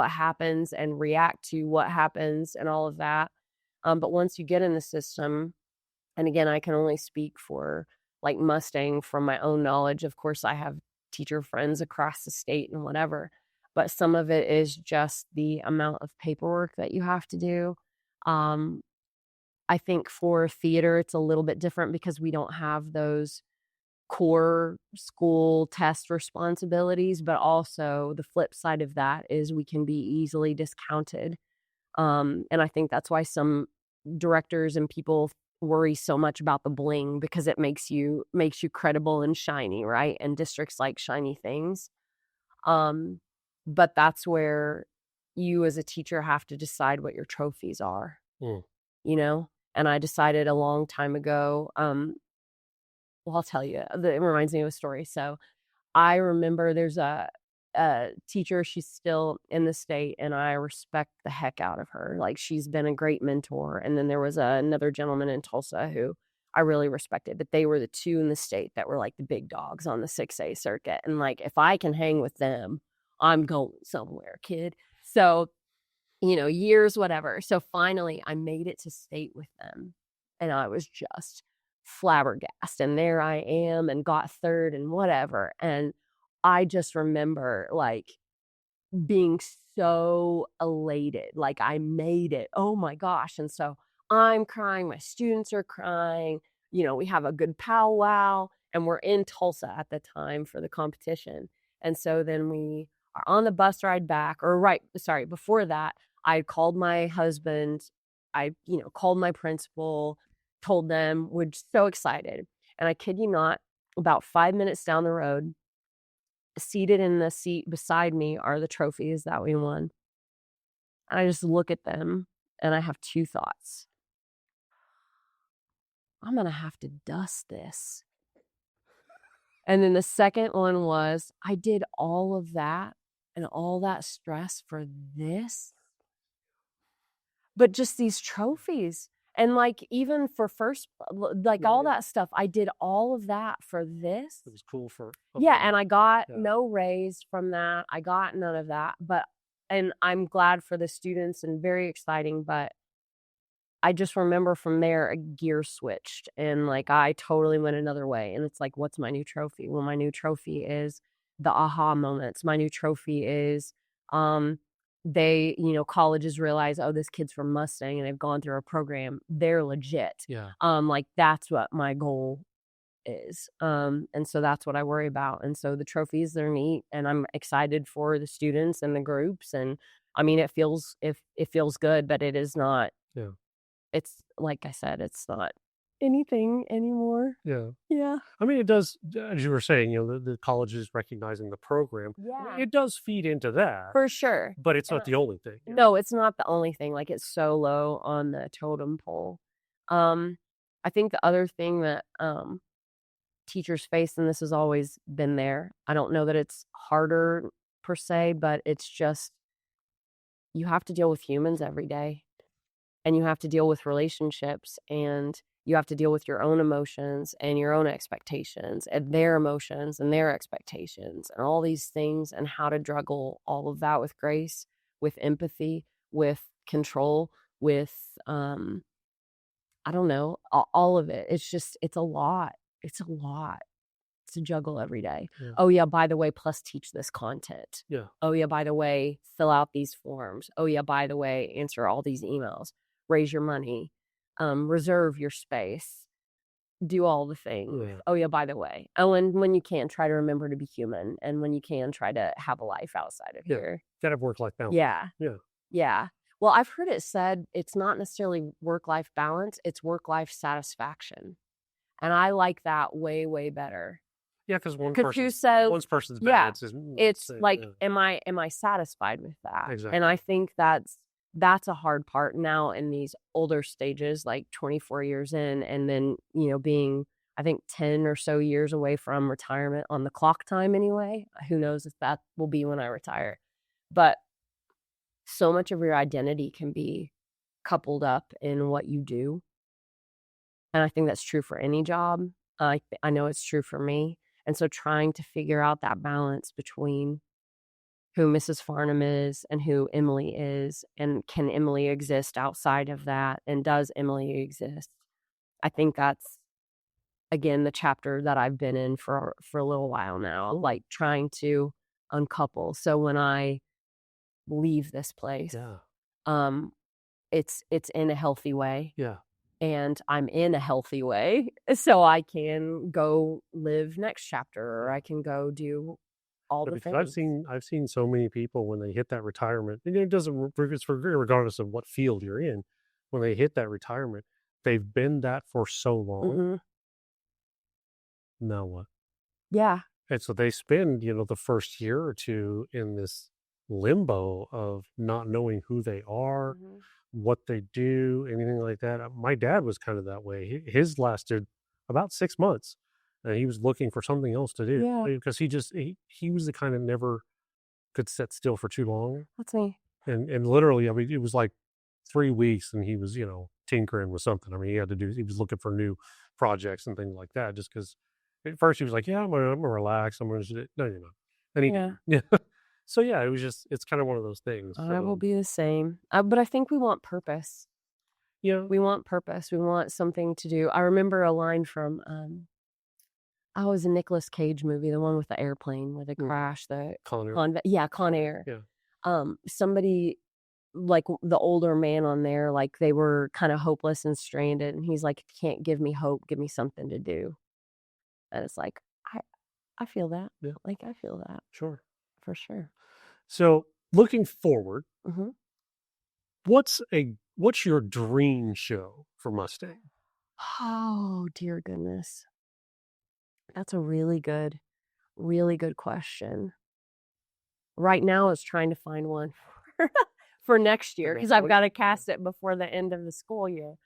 happens and react to what happens and all of that. But once you get in the system, and again, I can only speak for like Mustang from my own knowledge. Of course, I have teacher friends across the state and whatever, but some of it is just the amount of paperwork that you have to do. I think for theater, it's a little bit different because we don't have those core school test responsibilities, but also the flip side of that is we can be easily discounted. And I think that's why some directors and people worry so much about the bling, because it makes you credible and shiny, right? And districts like shiny things. But that's where you as a teacher have to decide what your trophies are, Mm. you know? And I decided a long time ago, well, I'll tell you, it reminds me of a story. So I remember there's a teacher, she's still in the state, and I respect the heck out of her. Like, she's been a great mentor. And then there was another gentleman in Tulsa who I really respected, but they were the two in the state that were like the big dogs on the 6A circuit. And like, if I can hang with them, I'm going somewhere, kid. So, years, whatever. So finally, I made it to state with them, and I was just flabbergasted. And there I am, and got third and whatever. And I just remember like being so elated, like I made it. Oh my gosh. And so I'm crying, my students are crying, we have a good powwow, and we're in Tulsa at the time for the competition. And so then we are on the bus ride back, before that, I called my husband, I called my principal, told them, we're just so excited. And I kid you not, about 5 minutes down the road, seated in the seat beside me are the trophies that we won. And I just look at them and I have two thoughts. I'm going to have to dust this. And then the second one was, I did all of that and all that stress for this. But just these trophies. And like, even for first, like all that stuff, I did all of that for this. It was cool for. Yeah, and I got no raise from that. I got none of that. And I'm glad for the students and very exciting. But I just remember from there, a gear switched and like I totally went another way. And it's like, what's my new trophy? Well, my new trophy is the aha moments. My new trophy is colleges realize, oh, this kid's from Mustang and they've gone through a program. They're legit. Yeah. Like that's what my goal is. And so that's what I worry about. And so the trophies, they're neat, and I'm excited for the students and the groups. And I mean, it feels good, but it is not. Yeah. It's like I said, it's not anything anymore. Yeah. Yeah. I mean, it does, as you were saying, the colleges recognizing the program. Yeah. It does feed into that. For sure. But it's not the only thing. Yeah. No, it's not the only thing. Like, it's so low on the totem pole. I think the other thing that teachers face, and this has always been there, I don't know that it's harder per se, but it's just, you have to deal with humans every day. And you have to deal with relationships, and you have to deal with your own emotions and your own expectations and their emotions and their expectations and all these things, and how to juggle all of that with grace, with empathy, with control, with, I don't know, all of it. It's a lot. It's a lot to juggle every day. Yeah. Oh yeah, by the way, plus teach this content. Yeah. Oh yeah, by the way, fill out these forms. Oh yeah, by the way, answer all these emails. Raise your money, reserve your space, do all the things. Yeah. Oh yeah, by the way. Oh, and when you can, try to remember to be human. And when you can, try to have a life outside of here. Gotta have work-life balance. Yeah. Yeah. Yeah. Well, I've heard it said it's not necessarily work-life balance, it's work-life satisfaction. And I like that way, way better. Yeah, because one person's bad. It's like, am I satisfied with that? Exactly. And I think that's a hard part now in these older stages, like 24 years in, and then, being, I think, 10 or so years away from retirement on the clock time anyway. Who knows if that will be when I retire. But so much of your identity can be coupled up in what you do. And I think that's true for any job. I know it's true for me. And so trying to figure out that balance between who Mrs. Farnham is and who Emily is, and can Emily exist outside of that, and does Emily exist? I think that's, again, the chapter that I've been in for a little while now, like trying to uncouple. So when I leave this place, it's in a healthy way. Yeah. And I'm in a healthy way, so I can go live next chapter, or I can go do all the things. I've seen so many people when they hit that retirement, and it's regardless of what field you're in, when they hit that retirement, they've been that for so long. Mm-hmm. Now what? Yeah. And so they spend, the first year or two in this limbo of not knowing who they are, what they do, anything like that. My dad was kind of that way. His lasted about 6 months, and he was looking for something else to do Yeah. because he was the kind of never could sit still for too long. That's me. And literally, I mean, it was like 3 weeks, and he was tinkering with something. I mean, he was looking for new projects and things like that. Just because at first he was like, "Yeah, I'm gonna relax. I'm gonna no, you're not," and he Yeah. didn't. Yeah. So yeah, it's kind of one of those things. I will be the same. But I think we want purpose. Yeah. We want purpose. We want something to do. I remember a line from it was a Nicolas Cage movie, the one with the airplane where they crash, the Con Air. Con Air. Yeah. Somebody like the older man on there, like they were kind of hopeless and stranded, and he's like, "If you can't give me hope, give me something to do." And it's like, I feel that. Yeah. Like I feel that Sure. for sure. So looking forward, Mm-hmm. what's your dream show for Mustang? Oh, dear goodness. That's a really good question. Right now, it's trying to find one for next year because I've got to cast it before the end of the school year.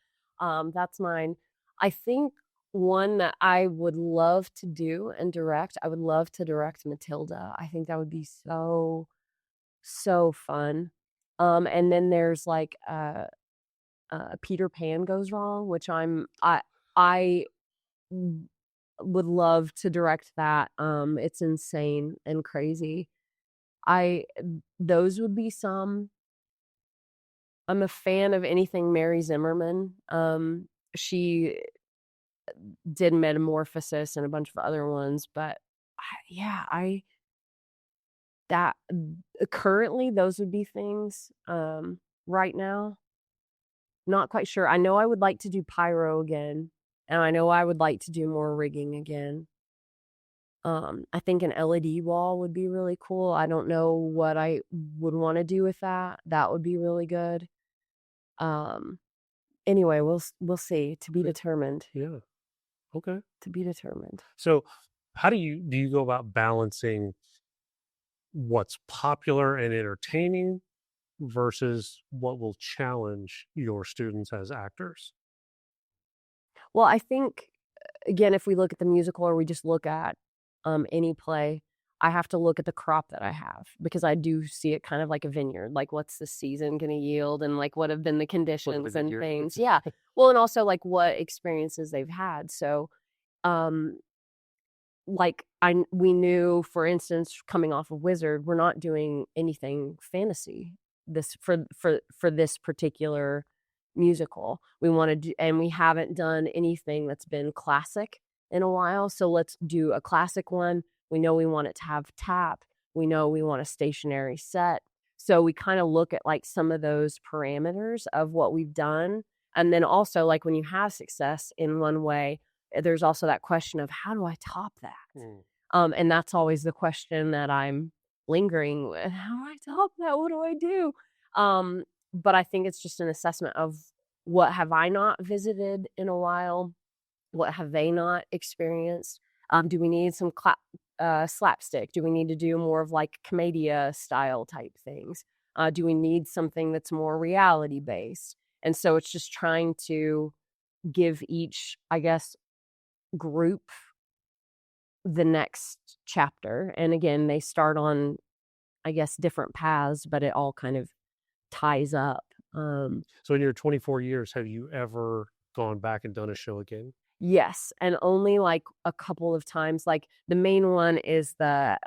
That's mine. I think one that I would love to do and direct, I would love to direct Matilda. I think that would be so, so fun. And then there's like Peter Pan Goes Wrong, which I would love to direct that. It's insane and crazy. Those would be some. I'm a fan of anything Mary Zimmerman. She did Metamorphosis and a bunch of other ones, but that currently those would be things. Right now, not quite sure. I know I would like to do pyro again, and I know I would like to do more rigging again. I think an LED wall would be really cool. I don't know what I would want to do with that. That would be really good. Anyway, we'll see. To be determined. Yeah. Okay. To be determined. So how do you go about balancing what's popular and entertaining versus what will challenge your students as actors? Well, I think, again, if we look at the musical or we just look at any play, I have to look at the crop that I have because I do see it kind of like a vineyard. Like, what's the season going to yield, and like what have been the conditions and things. Yeah. Well, and also like what experiences they've had. So, like we knew, for instance, coming off of Wizard, we're not doing anything fantasy for this particular musical. We want to do, and we haven't done anything that's been classic in a while. So let's do a classic one. We know we want it to have tap. We know we want a stationary set. So we kind of look at like some of those parameters of what we've done. And then also, like, when you have success in one way, there's also that question of how do I top that? And that's always the question that I'm lingering with. How do I top that? What do I do? But I think it's just an assessment of what have I not visited in a while? What have they not experienced? Do we need some slapstick? Do we need to do more of like commedia style type things? Do we need something that's more reality based? And so it's just trying to give each, I guess, group the next chapter. And again, they start on, I guess, different paths, but it all kind of ties up. So in your 24 years, have you ever gone back and done a show again? Yes, and only like a couple of times. Like the main one is the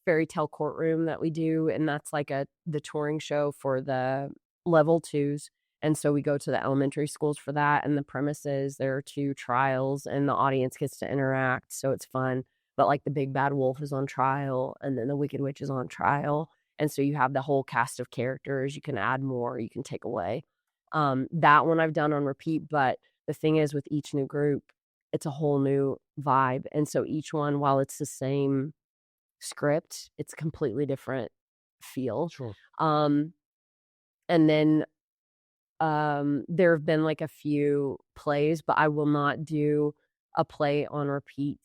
fairy tale courtroom that we do, and that's like the touring show for the level 2s. And so we go to the elementary schools for that, and the premise is there are 2 trials and the audience gets to interact, so it's fun. But like the big bad wolf is on trial, and then the wicked witch is on trial. And so you have the whole cast of characters. You can add more, you can take away. That one I've done on repeat, but the thing is with each new group, it's a whole new vibe. And so each one, while it's the same script, it's a completely different feel. Sure. And then there have been like a few plays, but I will not do a play on repeat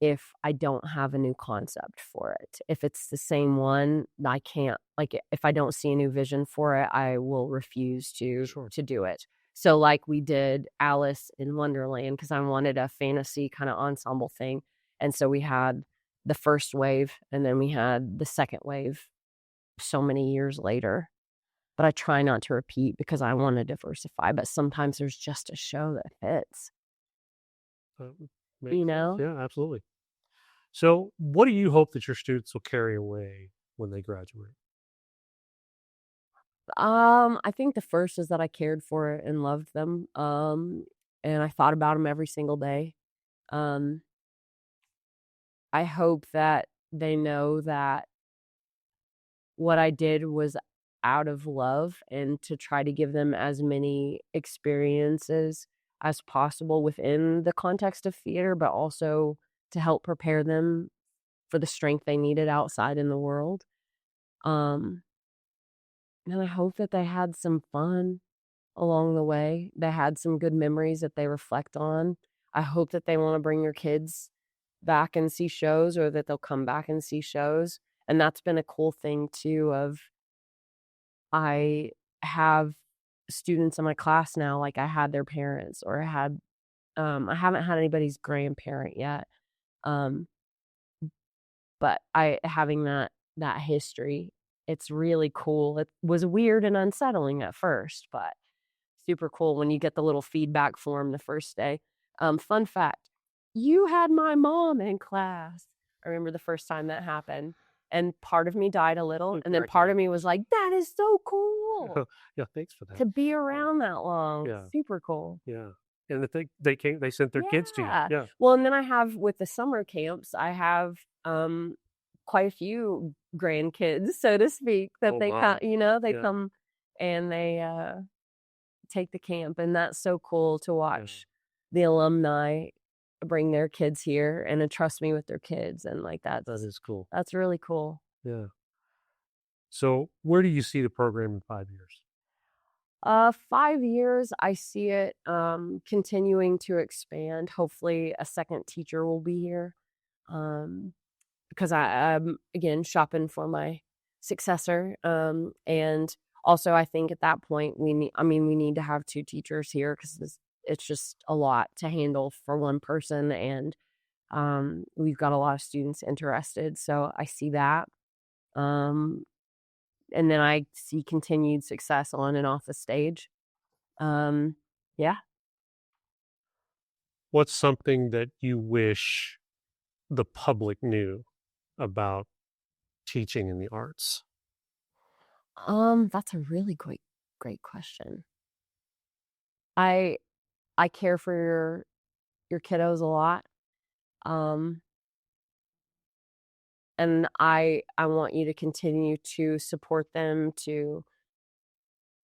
if I don't have a new concept for it. If it's the same one, I can't, like, if I don't see a new vision for it, I will refuse to do it. So like we did Alice in Wonderland because I wanted a fantasy kind of ensemble thing. And so we had the first wave and then we had the second wave so many years later. But I try not to repeat because I want to diversify. But sometimes there's just a show that fits. You know? Yeah, absolutely. So what do you hope that your students will carry away when they graduate? I think the first is that I cared for it and loved them. And I thought about them every single day. Um, I hope that they know that what I did was out of love and to try to give them as many experiences as possible within the context of theater, but also to help prepare them for the strength they needed outside in the world. And I hope that they had some fun along the way. They had some good memories that they reflect on. I hope that they want to bring your kids back and see shows or that they'll come back and see shows. And that's been a cool thing too of I have students in my class now, like I had their parents or I haven't had anybody's grandparent yet. But having that history, it's really cool. It was weird and unsettling at first, but super cool when you get the little feedback form the first day. Fun fact, you had my mom in class. I remember the first time that happened. And part of me died a little. And then part of me was like, that is so cool. Yeah, thanks for that. To be around that long. Yeah. Super cool. Yeah. And they sent their kids to you. Yeah. Well, and then I have with the summer camps, I have quite a few grandkids, so to speak, that they come, they come and they take the camp, and that's so cool to watch the alumni bring their kids here and entrust me with their kids, and like that is cool. That's really cool. Yeah. So where do you see the program in 5 years? 5 years, I see it continuing to expand. Hopefully a second teacher will be here. Because I'm again shopping for my successor. And also I think at that point we need to have 2 teachers here because it's just a lot to handle for one person, and we've got a lot of students interested. So I see that. And then I see continued success on and off the stage. Yeah. What's something that you wish the public knew about teaching in the arts? That's a really great question. I care for your kiddos a lot. And I want you to continue to support them to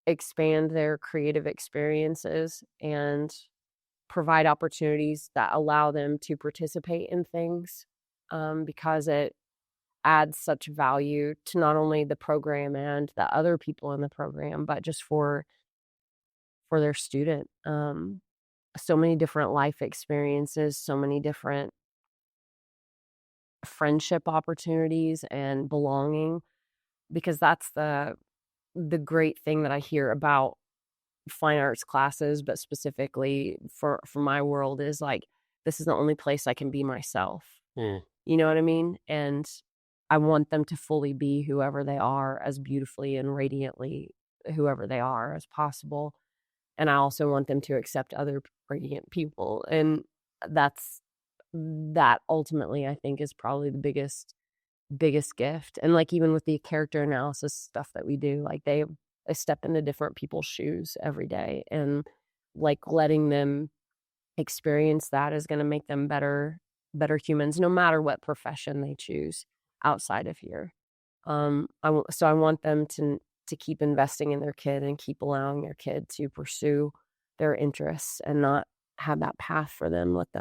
expand their creative experiences and provide opportunities that allow them to participate in things, because it adds such value to not only the program and the other people in the program, but just for their student. So many different life experiences, so many different friendship opportunities and belonging, because that's the great thing that I hear about fine arts classes, but specifically for my world is like, this is the only place I can be myself. You know what I mean? And I want them to fully be whoever they are, as beautifully and radiantly whoever they are as possible. And I also want them to accept other radiant people. And that ultimately I think is probably the biggest gift. And like even with the character analysis stuff that we do, like they step into different people's shoes every day, and like letting them experience that is going to make them better humans, no matter what profession they choose outside of here. So I want them to keep investing in their kid and keep allowing their kid to pursue their interests and not have that path for them. Let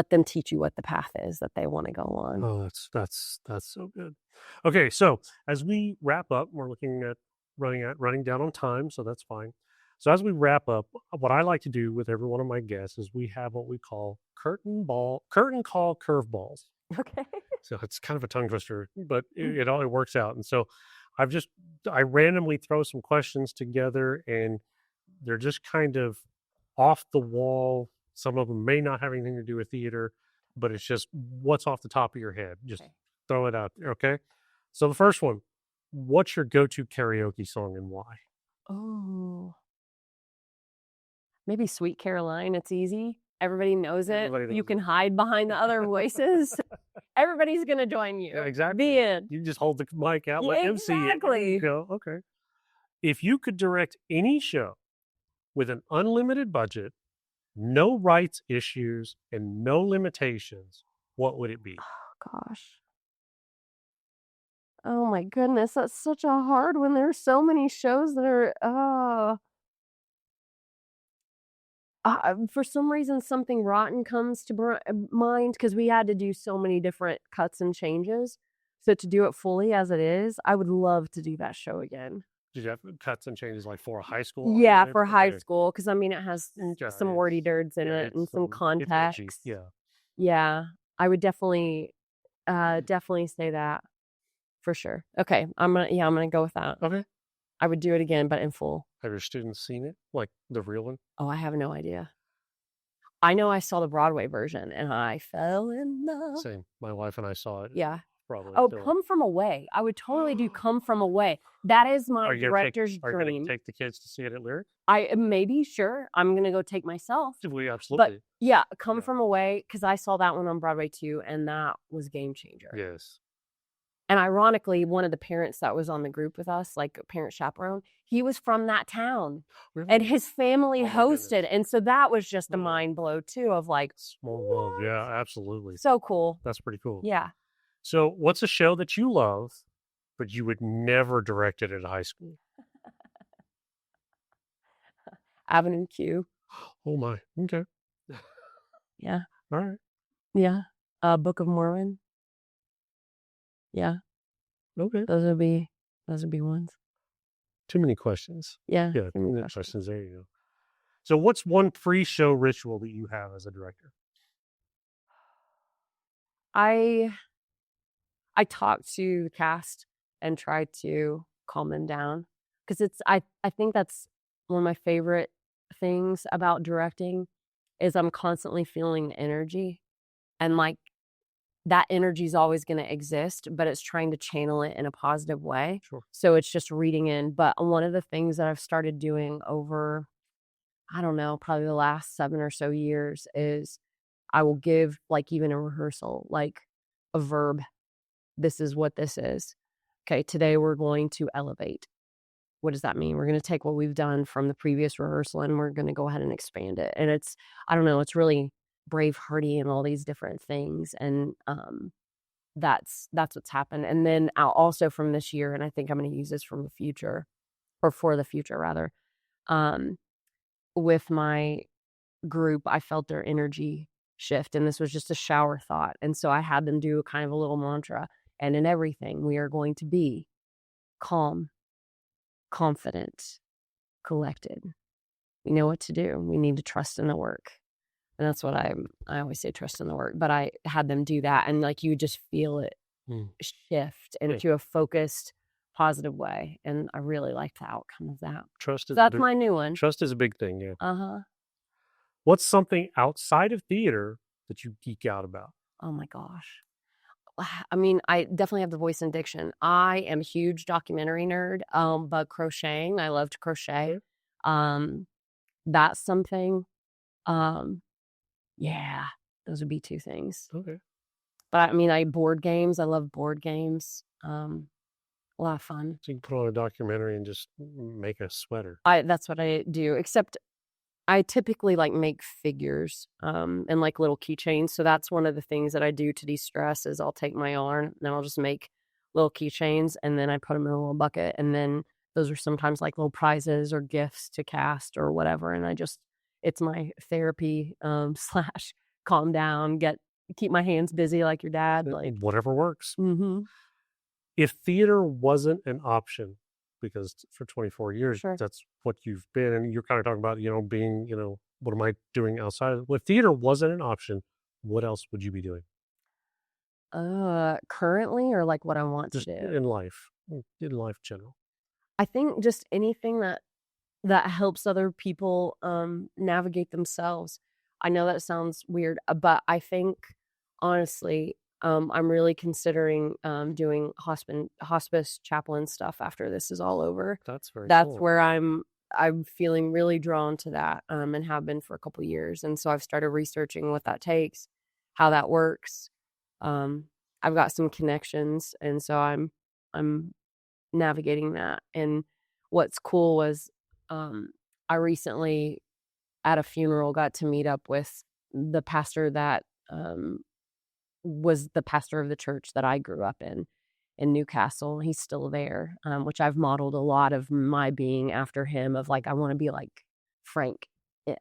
them teach you what the path is that they want to go on. Oh, that's so good. Okay, so as we wrap up, we're looking at running down on time, so that's fine. So as we wrap up, what I like to do with every one of my guests is we have what we call curtain call curveballs. Okay. So it's kind of a tongue twister, but it all works out. And so I randomly throw some questions together, and they're just kind of off the wall. Some of them may not have anything to do with theater, but it's just what's off the top of your head. Just throw it out there, okay? So the first one, what's your go-to karaoke song and why? Oh. Maybe Sweet Caroline. It's easy. Everybody knows it. You can hide behind the other voices. Everybody's going to join you. Yeah, exactly. The end. You just hold the mic out, let MC it. Exactly. Go. Okay. If you could direct any show with an unlimited budget, no rights issues, and no limitations, what would it be? Oh, gosh. Oh, my goodness. That's such a hard one. There are so many shows that are... for some reason, Something Rotten comes to mind because we had to do so many different cuts and changes. So to do it fully as it is, I would love to do that show again. Did you have cuts and changes like for a high school? Yeah, for high school, because I mean, it has some wordy dirds in it and some context. Yeah, I would definitely say that for sure. Okay, I'm gonna go with that. Okay, I would do it again, but in full. Have your students seen it, like the real one? Oh, I have no idea. I know I saw the Broadway version and I fell in love. Same. My wife and I saw it. Yeah. Probably. Oh, Come From Away. I would totally do Come From Away. That is my director's dream. Are you going to take the kids to see it at Lyric? Maybe, sure. I'm going to go take myself. We absolutely. But yeah, Come From Away, because I saw that one on Broadway too, and that was a game changer. Yes. And ironically, one of the parents that was on the group with us, like a parent chaperone, he was from that town. Really? And his family hosted. And so that was just a mind blow too of like. Small world. Yeah, absolutely. So cool. That's pretty cool. Yeah. So what's a show that you love, but you would never direct it at high school? Avenue Q. Oh my. Okay. Yeah. All right. Yeah. Book of Mormon. Yeah. Okay. Those would be ones. Too many questions. Yeah. Yeah. Too many questions. There you go. So what's one pre-show ritual that you have as a director? I talk to the cast and try to calm them down because I think that's one of my favorite things about directing is I'm constantly feeling the energy, and like that energy is always going to exist, but it's trying to channel it in a positive way. Sure. So it's just reading in. But one of the things that I've started doing over, I don't know, probably the last 7 or so years is I will give, like, even a rehearsal, like a verb. This is what this is. Okay, today we're going to elevate. What does that mean? We're going to take what we've done from the previous rehearsal and we're going to go ahead and expand it. And it's, I don't know, it's really brave, hardy, and all these different things. And that's what's happened. And then also from this year, and I think I'm going to use this from the future, or for the future rather, with my group, I felt their energy shift, and this was just a shower thought. And so I had them do kind of a little mantra. And in everything, we are going to be calm, confident, collected. We know what to do. We need to trust in the work. And that's what I always say, trust in the work. But I had them do that, and like you just feel it shift into a focused, positive way. And I really like the outcome of that. Trust is that's my new one. Trust is a big thing, yeah. Uh-huh. What's something outside of theater that you geek out about? Oh my gosh. I mean, I definitely have the voice and diction. I am a huge documentary nerd, but crocheting, I love to crochet. That's something. Yeah, those would be 2 things. Okay. But I mean, board games. I love board games. A lot of fun. So you can put on a documentary and just make a sweater. That's what I do, except I typically like make figures and like little keychains. So that's one of the things that I do to de-stress is I'll take my yarn and then I'll just make little keychains and then I put them in a little bucket. And then those are sometimes like little prizes or gifts to cast or whatever. And it's my therapy / calm down, keep my hands busy like your dad. Like whatever works. Mm-hmm. If theater wasn't an option, because for 24 years, Sure. that's what you've been. And you're kind of talking about, being, what am I doing outside? If theater wasn't an option, what else would you be doing? Currently, or like what I want to Just do? in life, general. I think just anything that helps other people navigate themselves. I know that sounds weird, but I think honestly, I'm really considering doing hospice chaplain stuff after this is all over. That's very That's cool. where I'm feeling really drawn to that, and have been for a couple years. And so I've started researching what that takes, how that works. I've got some connections, and so I'm navigating that. And what's cool was I recently at a funeral got to meet up with the pastor that was the pastor of the church that I grew up in Newcastle. He's still there, which I've modeled a lot of my being after him, of like, I want to be like Frank.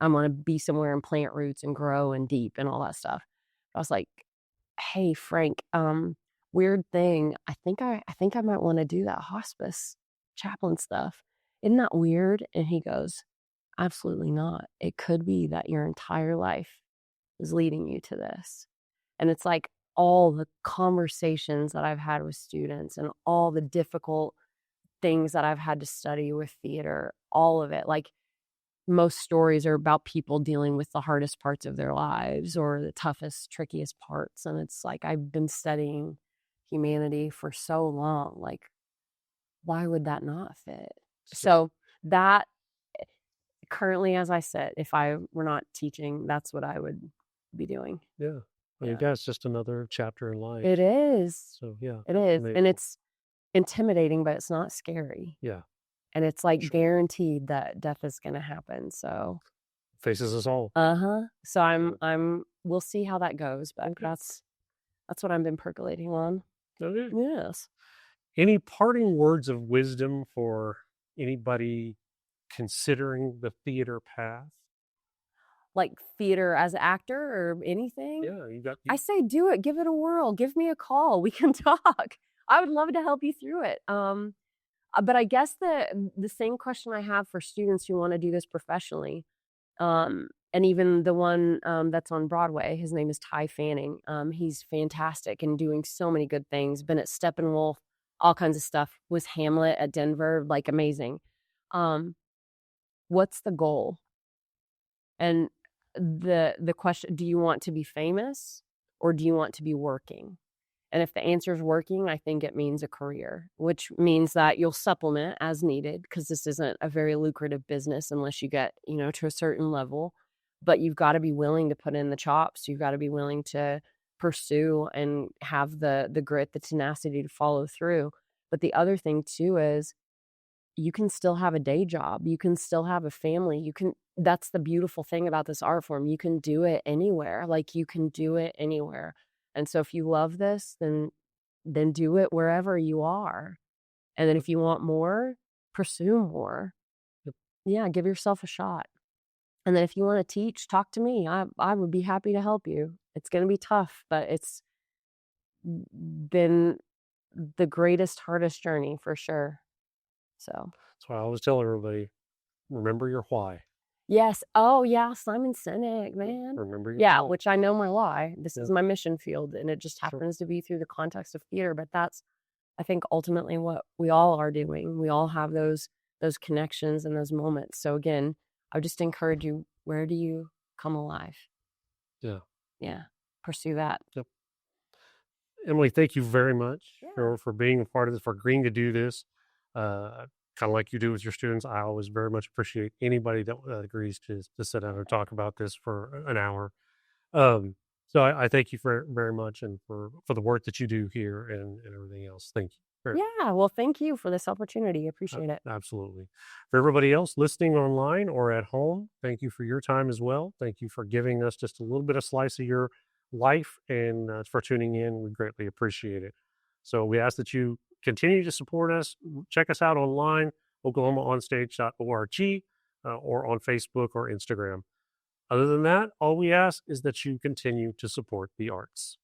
I want to be somewhere and plant roots and grow and deep and all that stuff. I was like, hey, Frank, weird thing. I think I might want to do that hospice chaplain stuff. Isn't that weird? And he goes, absolutely not. It could be that your entire life is leading you to this. And it's like all the conversations that I've had with students and all the difficult things that I've had to study with theater, all of it. Like, most stories are about people dealing with the hardest parts of their lives or the toughest, trickiest parts. And it's like, I've been studying humanity for so long. Like, why would that not fit? So that currently, as I said, if I were not teaching, that's what I would be doing. Yeah. I mean, yeah, it's just another chapter in life. It is. So, yeah. It is. And it's intimidating, but it's not scary. Yeah. And it's like guaranteed that death is going to happen. So faces us all. So we'll see how that goes, but that's what I've been percolating on. Okay. Yes. Any parting words of wisdom for anybody considering the theater path? Like theater as an actor or anything? Yeah, I say do it. Give it a whirl. Give me a call. We can talk. I would love to help you through it. But I guess the same question I have for students who want to do this professionally, and even the one that's on Broadway, his name is Ty Fanning. He's fantastic and doing so many good things. Been at Steppenwolf, all kinds of stuff. Was Hamlet at Denver, like amazing. What's the goal? And the question, do you want to be famous or do you want to be working? And if the answer is working, I think it means a career, which means that you'll supplement as needed, because this isn't a very lucrative business unless you get, to a certain level. But you've got to be willing to put in the chops. You've got to be willing to pursue and have the grit, the tenacity to follow through. But the other thing too is you can still have a day job. You can still have a family. That's the beautiful thing about this art form. You can do it anywhere. Like, you can do it anywhere. And so if you love this, then do it wherever you are. And then if you want more, pursue more. Yeah, give yourself a shot. And then if you want to teach, talk to me. I would be happy to help you. It's going to be tough, but it's been the greatest, hardest journey for sure. So that's why I always tell everybody, remember your why. Yes. Oh, yeah. Simon Sinek, man. Remember your why. why. Which I know my why. This is my mission field, and it just happens to be through the context of theater. But that's, I think, ultimately what we all are doing. We all have those connections and those moments. So again, I would just encourage you, where do you come alive? Yeah. Yeah. Pursue that. Yep. Emily, thank you very much for being a part of this, for agreeing to do this. Kind of like you do with your students. I always very much appreciate anybody that agrees to sit down and talk about this for an hour. So I thank you very much, and for the work that you do here and everything else. Thank you. Well, thank you for this opportunity. I appreciate it. Absolutely. For everybody else listening online or at home, thank you for your time as well. Thank you for giving us just a little bit of slice of your life, and for tuning in. We greatly appreciate it. So we ask that you continue to support us. Check us out online, oklahomaonstage.org, or on Facebook or Instagram. Other than that, all we ask is that you continue to support the arts.